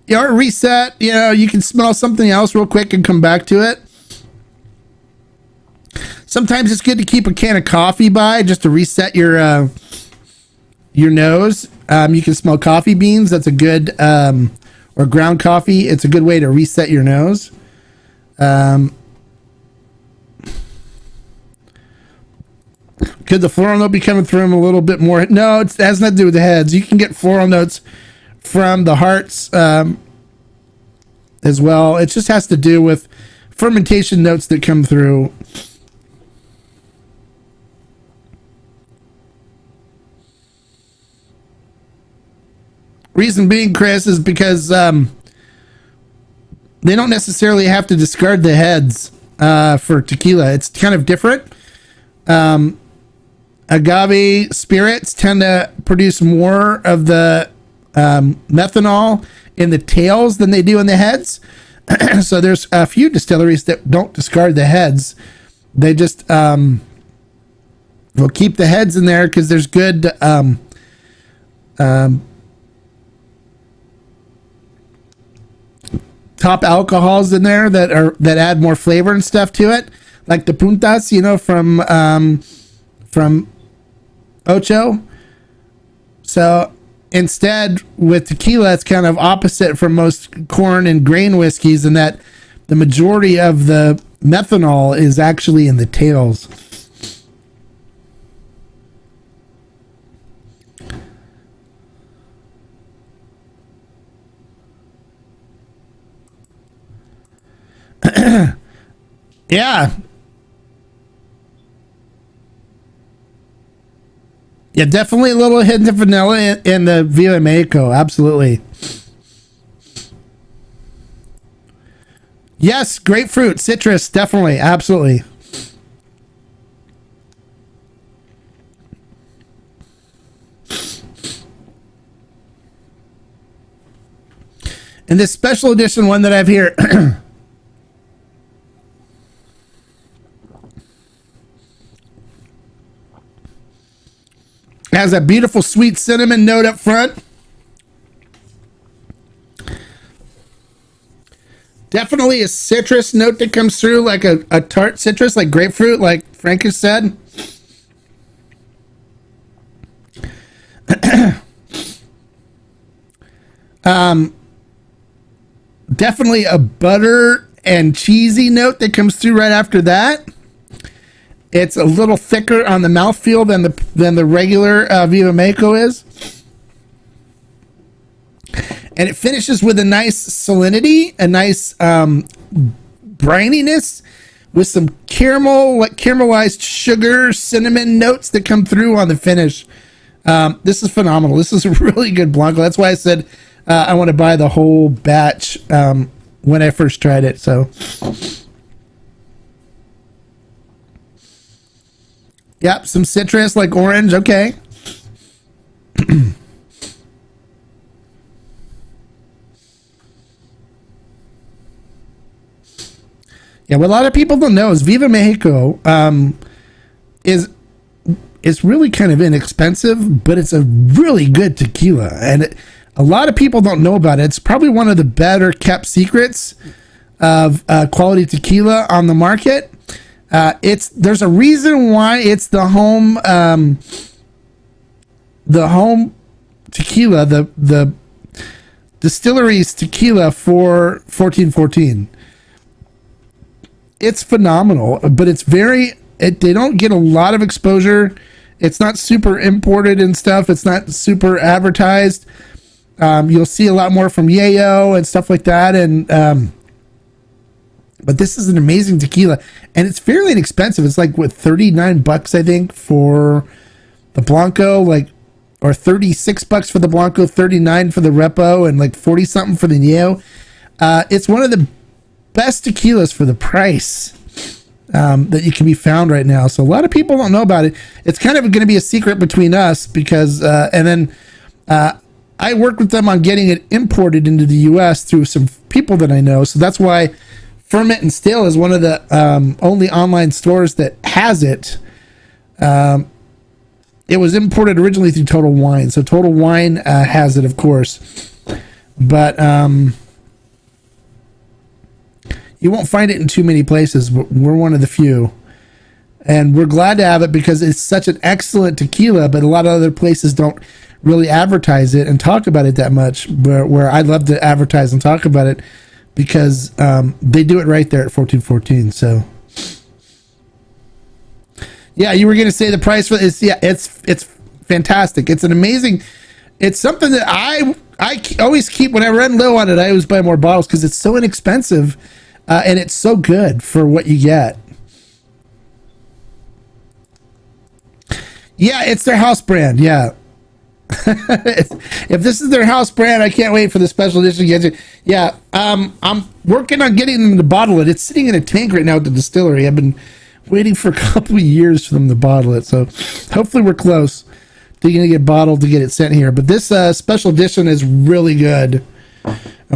your reset. You can smell something else real quick and come back to it. Sometimes it's good to keep a can of coffee by just to reset your nose. You can smell coffee beans. That's a good or ground coffee. It's a good way to reset your nose. Could the floral note be coming through them a little bit more? No, it has nothing to do with the heads. You can get floral notes from the hearts as well. It just has to do with fermentation notes that come through. Reason being, Chris, is because they don't necessarily have to discard the heads for tequila. It's kind of different. Agave spirits tend to produce more of the methanol in the tails than they do in the heads. So there's a few distilleries that don't discard the heads. They just will keep the heads in there because there's good top alcohols in there that add more flavor and stuff to it, like the puntas, from from Ocho. So instead, with tequila, it's kind of opposite from most corn and grain whiskeys in that the majority of the methanol is actually in the tails. Yeah. Yeah, definitely a little hint of vanilla in the Viva Mexico. Absolutely. Yes, grapefruit, citrus, definitely. Absolutely. And this special edition one that I have here has a beautiful sweet cinnamon note up front. Definitely a citrus note that comes through, like a tart citrus, like grapefruit, like Frank has said. Definitely a butter and cheesy note that comes through right after that. It's a little thicker on the mouthfeel than the regular Viva Mexico is. And it finishes with a nice salinity, a nice brininess with some caramel, like caramelized sugar, cinnamon notes that come through on the finish. This is phenomenal. This is a really good Blanco. That's why I said I want to buy the whole batch when I first tried it. So... Yep, some citrus like orange. Okay. Yeah, what a lot of people don't know is Viva Mexico is really kind of inexpensive, but it's a really good tequila, and a lot of people don't know about it. It's probably one of the better kept secrets of quality tequila on the market. There's a reason why it's the home tequila, the distillery's tequila for 1414. It's phenomenal, but they don't get a lot of exposure. It's not super imported and stuff. It's not super advertised. You'll see a lot more from Yayo and stuff like that. But this is an amazing tequila, and it's fairly inexpensive. It's like what, $39, I think, for the Blanco, or $36 for the Blanco, $39 for the Repo, and like 40 something for the Neo. It's one of the best tequilas for the price that you can be found right now. So a lot of people don't know about it. It's kind of going to be a secret between us because, and then I worked with them on getting it imported into the U.S. through some people that I know. So that's why Ferment and Still is one of the only online stores that has it. It was imported originally through Total Wine. So Total Wine has it, of course. But you won't find it in too many places. We're one of the few. And we're glad to have it because it's such an excellent tequila, but a lot of other places don't really advertise it and talk about it that much, where I'd love to advertise and talk about it because they do it right there at 1414. So yeah, you were going to say the price for this. Yeah, it's fantastic. It's an amazing, it's something that I always keep when I run low on it. I always buy more bottles because it's so inexpensive and it's so good for what you get. Yeah, it's their house brand. Yeah. If this is their house brand, I can't wait for the special edition to get it. Yeah, I'm working on getting them to bottle it. It's sitting in a tank right now at the distillery. I've been waiting for a couple of years for them to bottle it. So hopefully we're close to going to get bottled to get it sent here. But this special edition is really good.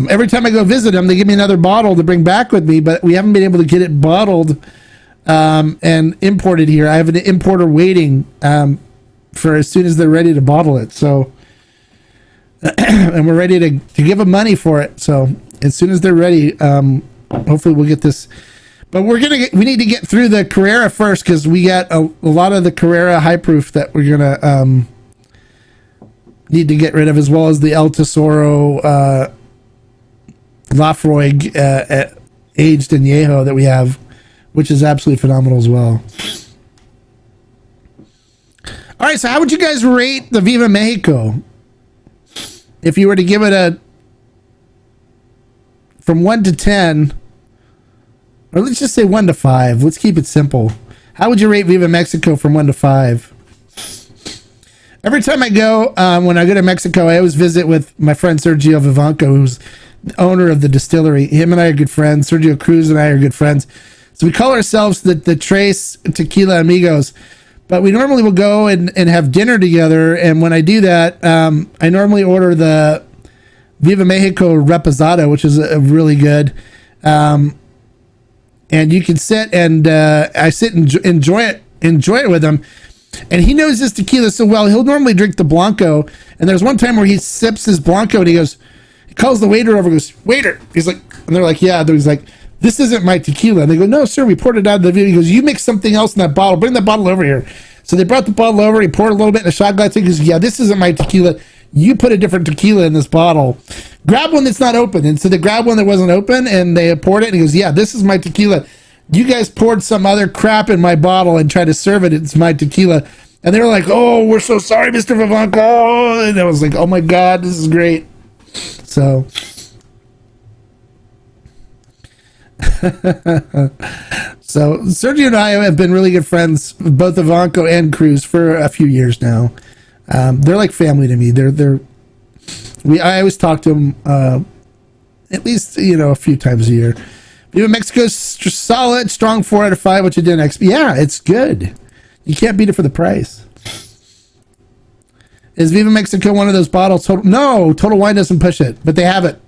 Every time I go visit them, they give me another bottle to bring back with me, but we haven't been able to get it bottled and imported here. I have an importer waiting for as soon as they're ready to bottle it. So, and we're ready to give them money for it. So as soon as they're ready, hopefully we'll get this. But we need to get through the Carrera first, because we got a lot of the Carrera high proof that we're gonna need to get rid of, as well as the El Tesoro Lafroig aged añejo that we have, which is absolutely phenomenal as well. All right, so how would you guys rate the Viva Mexico? If you were to give it from 1 to 10, or let's just say 1 to 5. Let's keep it simple. How would you rate Viva Mexico from 1 to 5? Every time I go, when I go to Mexico, I always visit with my friend Sergio Vivanco, who's the owner of the distillery. Him and I are good friends. Sergio Cruz and I are good friends. So we call ourselves the Tres Tequila Amigos. But we normally will go and have dinner together. And when I do that, I normally order the Viva Mexico Reposado, which is a really good. And you can sit and I sit and enjoy it with him. And he knows this tequila so well. He'll normally drink the Blanco. And there's one time where he sips his Blanco and he calls the waiter over and goes, "Waiter." He's like, and they're like, "Yeah." He's like, "This isn't my tequila." And they go, "No, sir, we poured it out of the Viva." He goes, "You mix something else in that bottle. Bring that bottle over here." So they brought the bottle over. He poured a little bit in a shot glass. He goes, "Yeah, this isn't my tequila. You put a different tequila in this bottle. Grab one that's not open." And so they grabbed one that wasn't open and they poured it. And he goes, "Yeah, this is my tequila. You guys poured some other crap in my bottle and tried to serve it. It's my tequila." And they were like, "Oh, we're so sorry, Mr. Vivanco." And I was like, "Oh my God, this is great." So, Sergio and I have been really good friends, both Vivanco and Cruz, for a few years now. They're like family to me. I always talk to them at least a few times a year. Viva Mexico's solid, strong 4 out of 5. What you did next? Yeah, it's good. You can't beat it for the price. Is Viva Mexico one of those bottles? No, Total Wine doesn't push it, but they have it.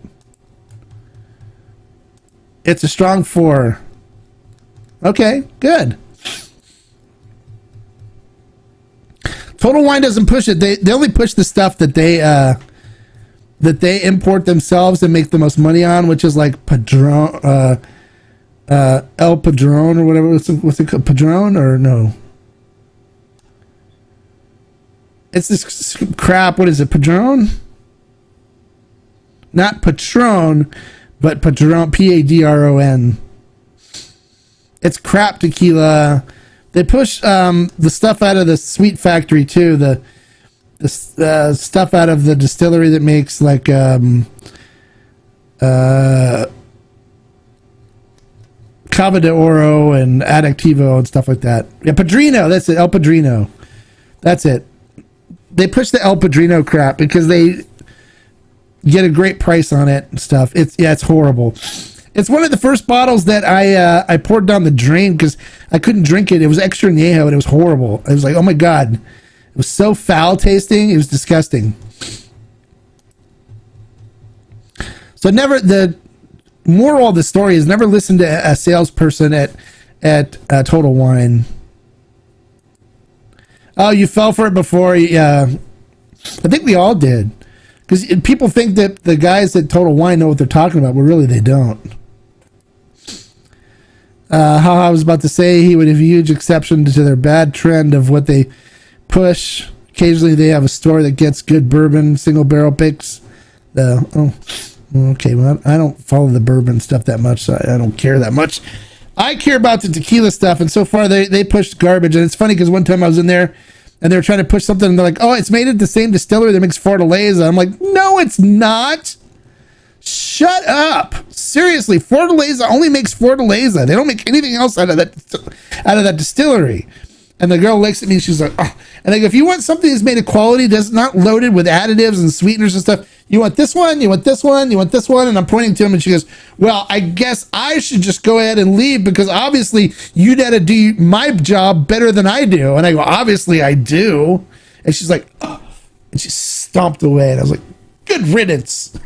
It's a strong 4. Okay, good. Total Wine doesn't push it. They only push the stuff that they import themselves and make the most money on, which is like Padron, El Padron or whatever. What's it called? Padron or no? It's this crap. What is it? Padron? Not Patron, but Padron. Padron. It's crap tequila. They push the stuff out of the Sweet Factory too. The stuff out of the distillery that makes like Cava de Oro and Adictivo and stuff like that. Yeah, Padrino. That's it. El Padrino. That's it. They push the El Padrino crap because they get a great price on it and stuff. It's horrible. It's one of the first bottles that I poured down the drain because I couldn't drink it. It was extra añejo and it was horrible. I was like, oh my God. It was so foul tasting. It was disgusting. So the moral of the story is never listen to a salesperson at Total Wine. Oh, you fell for it before? Yeah. I think we all did. Because people think that the guys at Total Wine know what they're talking about, but really they don't. How I was about to say, he would have a huge exception to their bad trend of what they push. Occasionally they have a store that gets good bourbon, single barrel picks. Okay, well, I don't follow the bourbon stuff that much, so I don't care that much. I care about the tequila stuff, and so far they pushed garbage. And it's funny because one time I was in there and they were trying to push something and they're like, "Oh, it's made at the same distillery that makes Fortaleza." I'm like, "No, it's not. Shut up. Seriously, Fortaleza only makes Fortaleza. They don't make anything else out of that distillery." And the girl looks at me and she's like, "Oh." And I go, if you want something that's made of quality, that's not loaded with additives and sweeteners and stuff, you want this one, you want this one, you want this one. And I'm pointing to him and she goes, "Well, I guess I should just go ahead and leave because obviously you got to do my job better than I do." And I go, "Obviously I do." And she's like, "Oh," and she stomped away. And I was like, "Good riddance."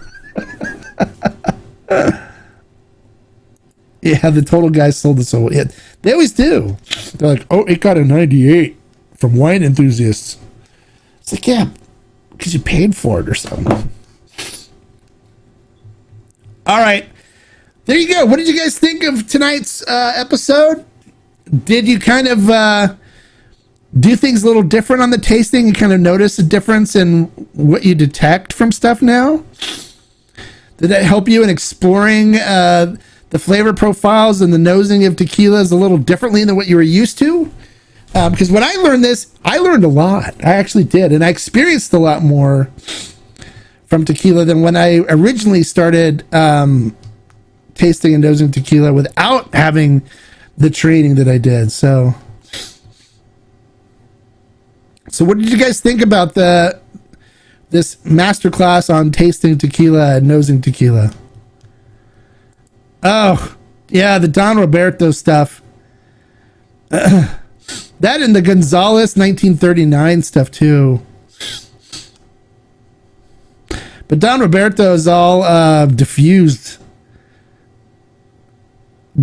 Yeah, the Total guys sold us so. Yeah, they always do. They're like, "Oh, it got a 98 from Wine Enthusiasts." It's like, yeah, because you paid for it or something. All right, there you go. What did you guys think of tonight's episode? Did you kind of do things a little different on the tasting and kind of notice a difference in what you detect from stuff now? Did that help you in exploring the flavor profiles and the nosing of tequilas a little differently than what you were used to? Because when I learned this, I learned a lot. I actually did. And I experienced a lot more from tequila than when I originally started tasting and nosing tequila without having the training that I did. So what did you guys think about this masterclass on tasting tequila and nosing tequila? Oh, yeah, the Don Roberto stuff. That and the Gonzalez 1939 stuff too. But Don Roberto is all diffused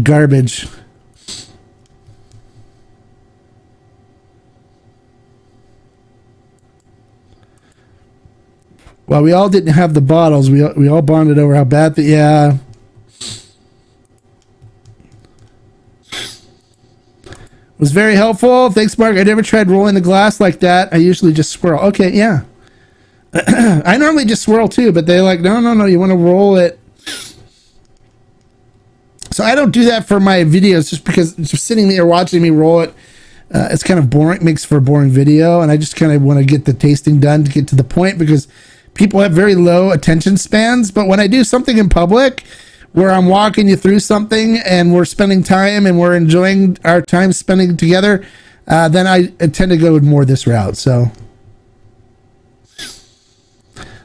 garbage. Well, we all didn't have the bottles. We all bonded over how bad that. Yeah. Was very helpful. Thanks, Mark. I never tried rolling the glass like that. I usually just swirl. Okay, yeah. I normally just swirl too, but they're like, no. You want to roll it. So I don't do that for my videos just because just sitting there watching me roll it. It's kind of boring. Makes for a boring video, and I just kind of want to get the tasting done to get to the point because people have very low attention spans. But when I do something in public where I'm walking you through something and we're spending time and we're enjoying our time spending together, then I tend to go more this route. So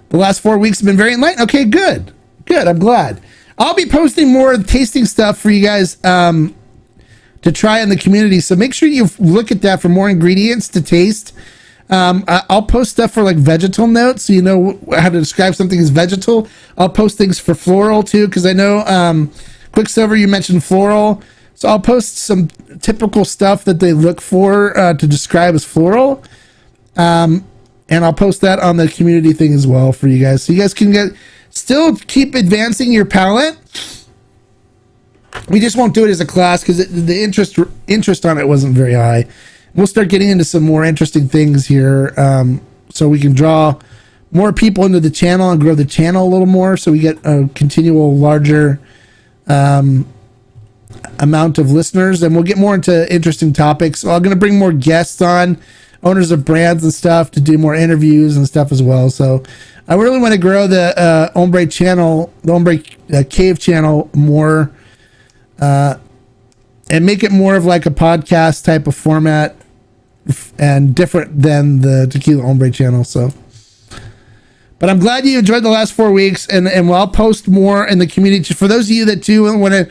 the last 4 weeks have been very enlightening. Okay, good. I'm glad. I'll be posting more tasting stuff for you guys to try in the community. So make sure you look at that for more ingredients to taste. I'll post stuff for like vegetal notes, so you know how to describe something as vegetal. I'll post things for floral too, because I know Quicksilver, you mentioned floral, so I'll post some typical stuff that they look for to describe as floral, and I'll post that on the community thing as well for you guys, so you guys can still keep advancing your palate. We just won't do it as a class because the interest on it wasn't very high. We'll start getting into some more interesting things here, so we can draw more people into the channel and grow the channel a little more, so we get a continual larger amount of listeners, and we'll get more into interesting topics. So I'm going to bring more guests on, owners of brands and stuff, to do more interviews and stuff as well. So I really want to grow the Hombre channel, the Hombre Cave channel more, and make it more of like a podcast type of format, and different than the Tequila Hombre channel. So, but I'm glad you enjoyed the last 4 weeks, and I'll post more in the community. For those of you that do want to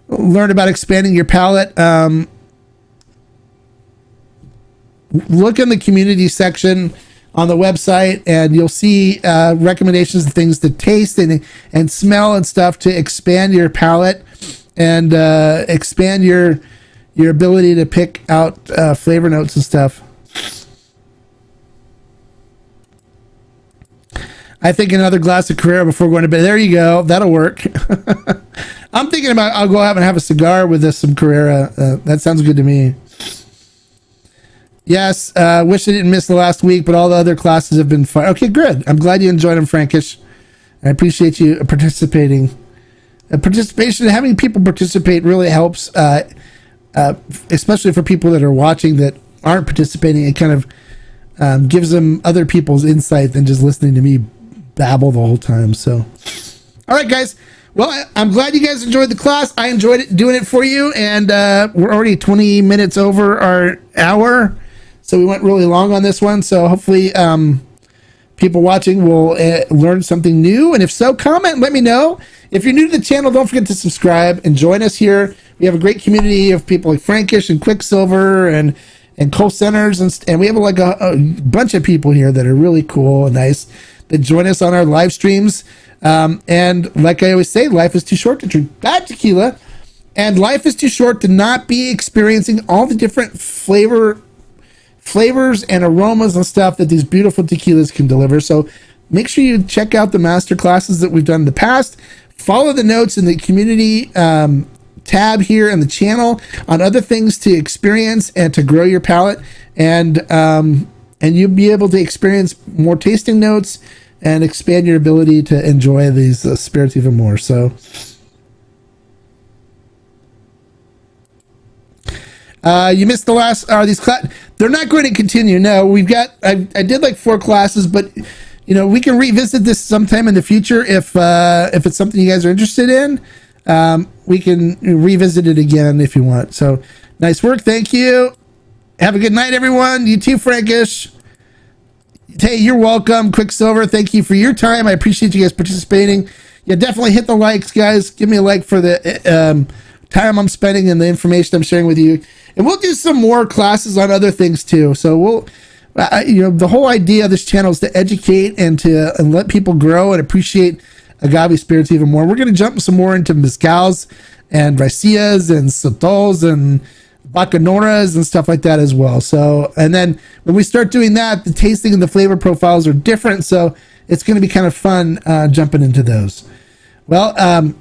learn about expanding your palate, look in the community section on the website, and you'll see recommendations of things to taste and smell and stuff to expand your palate and expand your ability to pick out flavor notes and stuff. I think another glass of Carrera before going to bed. There you go. That'll work. I'm thinking about I'll go out and have a cigar with some Carrera. That sounds good to me. Yes, wish I didn't miss the last week, but all the other classes have been fun. Okay, good. I'm glad you enjoyed them, Frankish. I appreciate you participating. Participation, having people participate really helps, especially for people that are watching that aren't participating. It kind of gives them other people's insight than just listening to me babble the whole time. So, all right, guys. Well, I'm glad you guys enjoyed the class. I enjoyed it doing it for you, and we're already 20 minutes over our hour, so we went really long on this one. So hopefully people watching will learn something new, and if so, comment, let me know. If you're new to the channel, don't forget to subscribe and join us here. We have a great community of people like Frankish and Quicksilver and Cole Centers, and we have like a bunch of people here that are really cool and nice that join us on our live streams. And like I always say, life is too short to drink bad tequila, and life is too short to not be experiencing all the different flavors and aromas and stuff that these beautiful tequilas can deliver. So make sure you check out the master classes that we've done in the past. follow the notes in the community tab here in the channel on other things to experience and to grow your palate, and you'll be able to experience more tasting notes and expand your ability to enjoy these spirits even more. So you missed the last these they're not going to continue. No, we've got I did like 4 classes, but we can revisit this sometime in the future if it's something you guys are interested in. We can revisit it again if you want. So nice work. Thank you. Have a good night, everyone. You too, Frankish. Hey, you're welcome. Quicksilver, thank you for your time. I appreciate you guys participating. Yeah, definitely hit the likes, guys. Give me a like for the time I'm spending and the information I'm sharing with you. And we'll do some more classes on other things too. So we'll, the whole idea of this channel is to educate and let people grow and appreciate agave spirits even more. We're going to jump some more into mezcals and raicillas and sotols and bacanoras and stuff like that as well. So, and then when we start doing that, the tasting and the flavor profiles are different. So it's going to be kind of fun jumping into those. Well,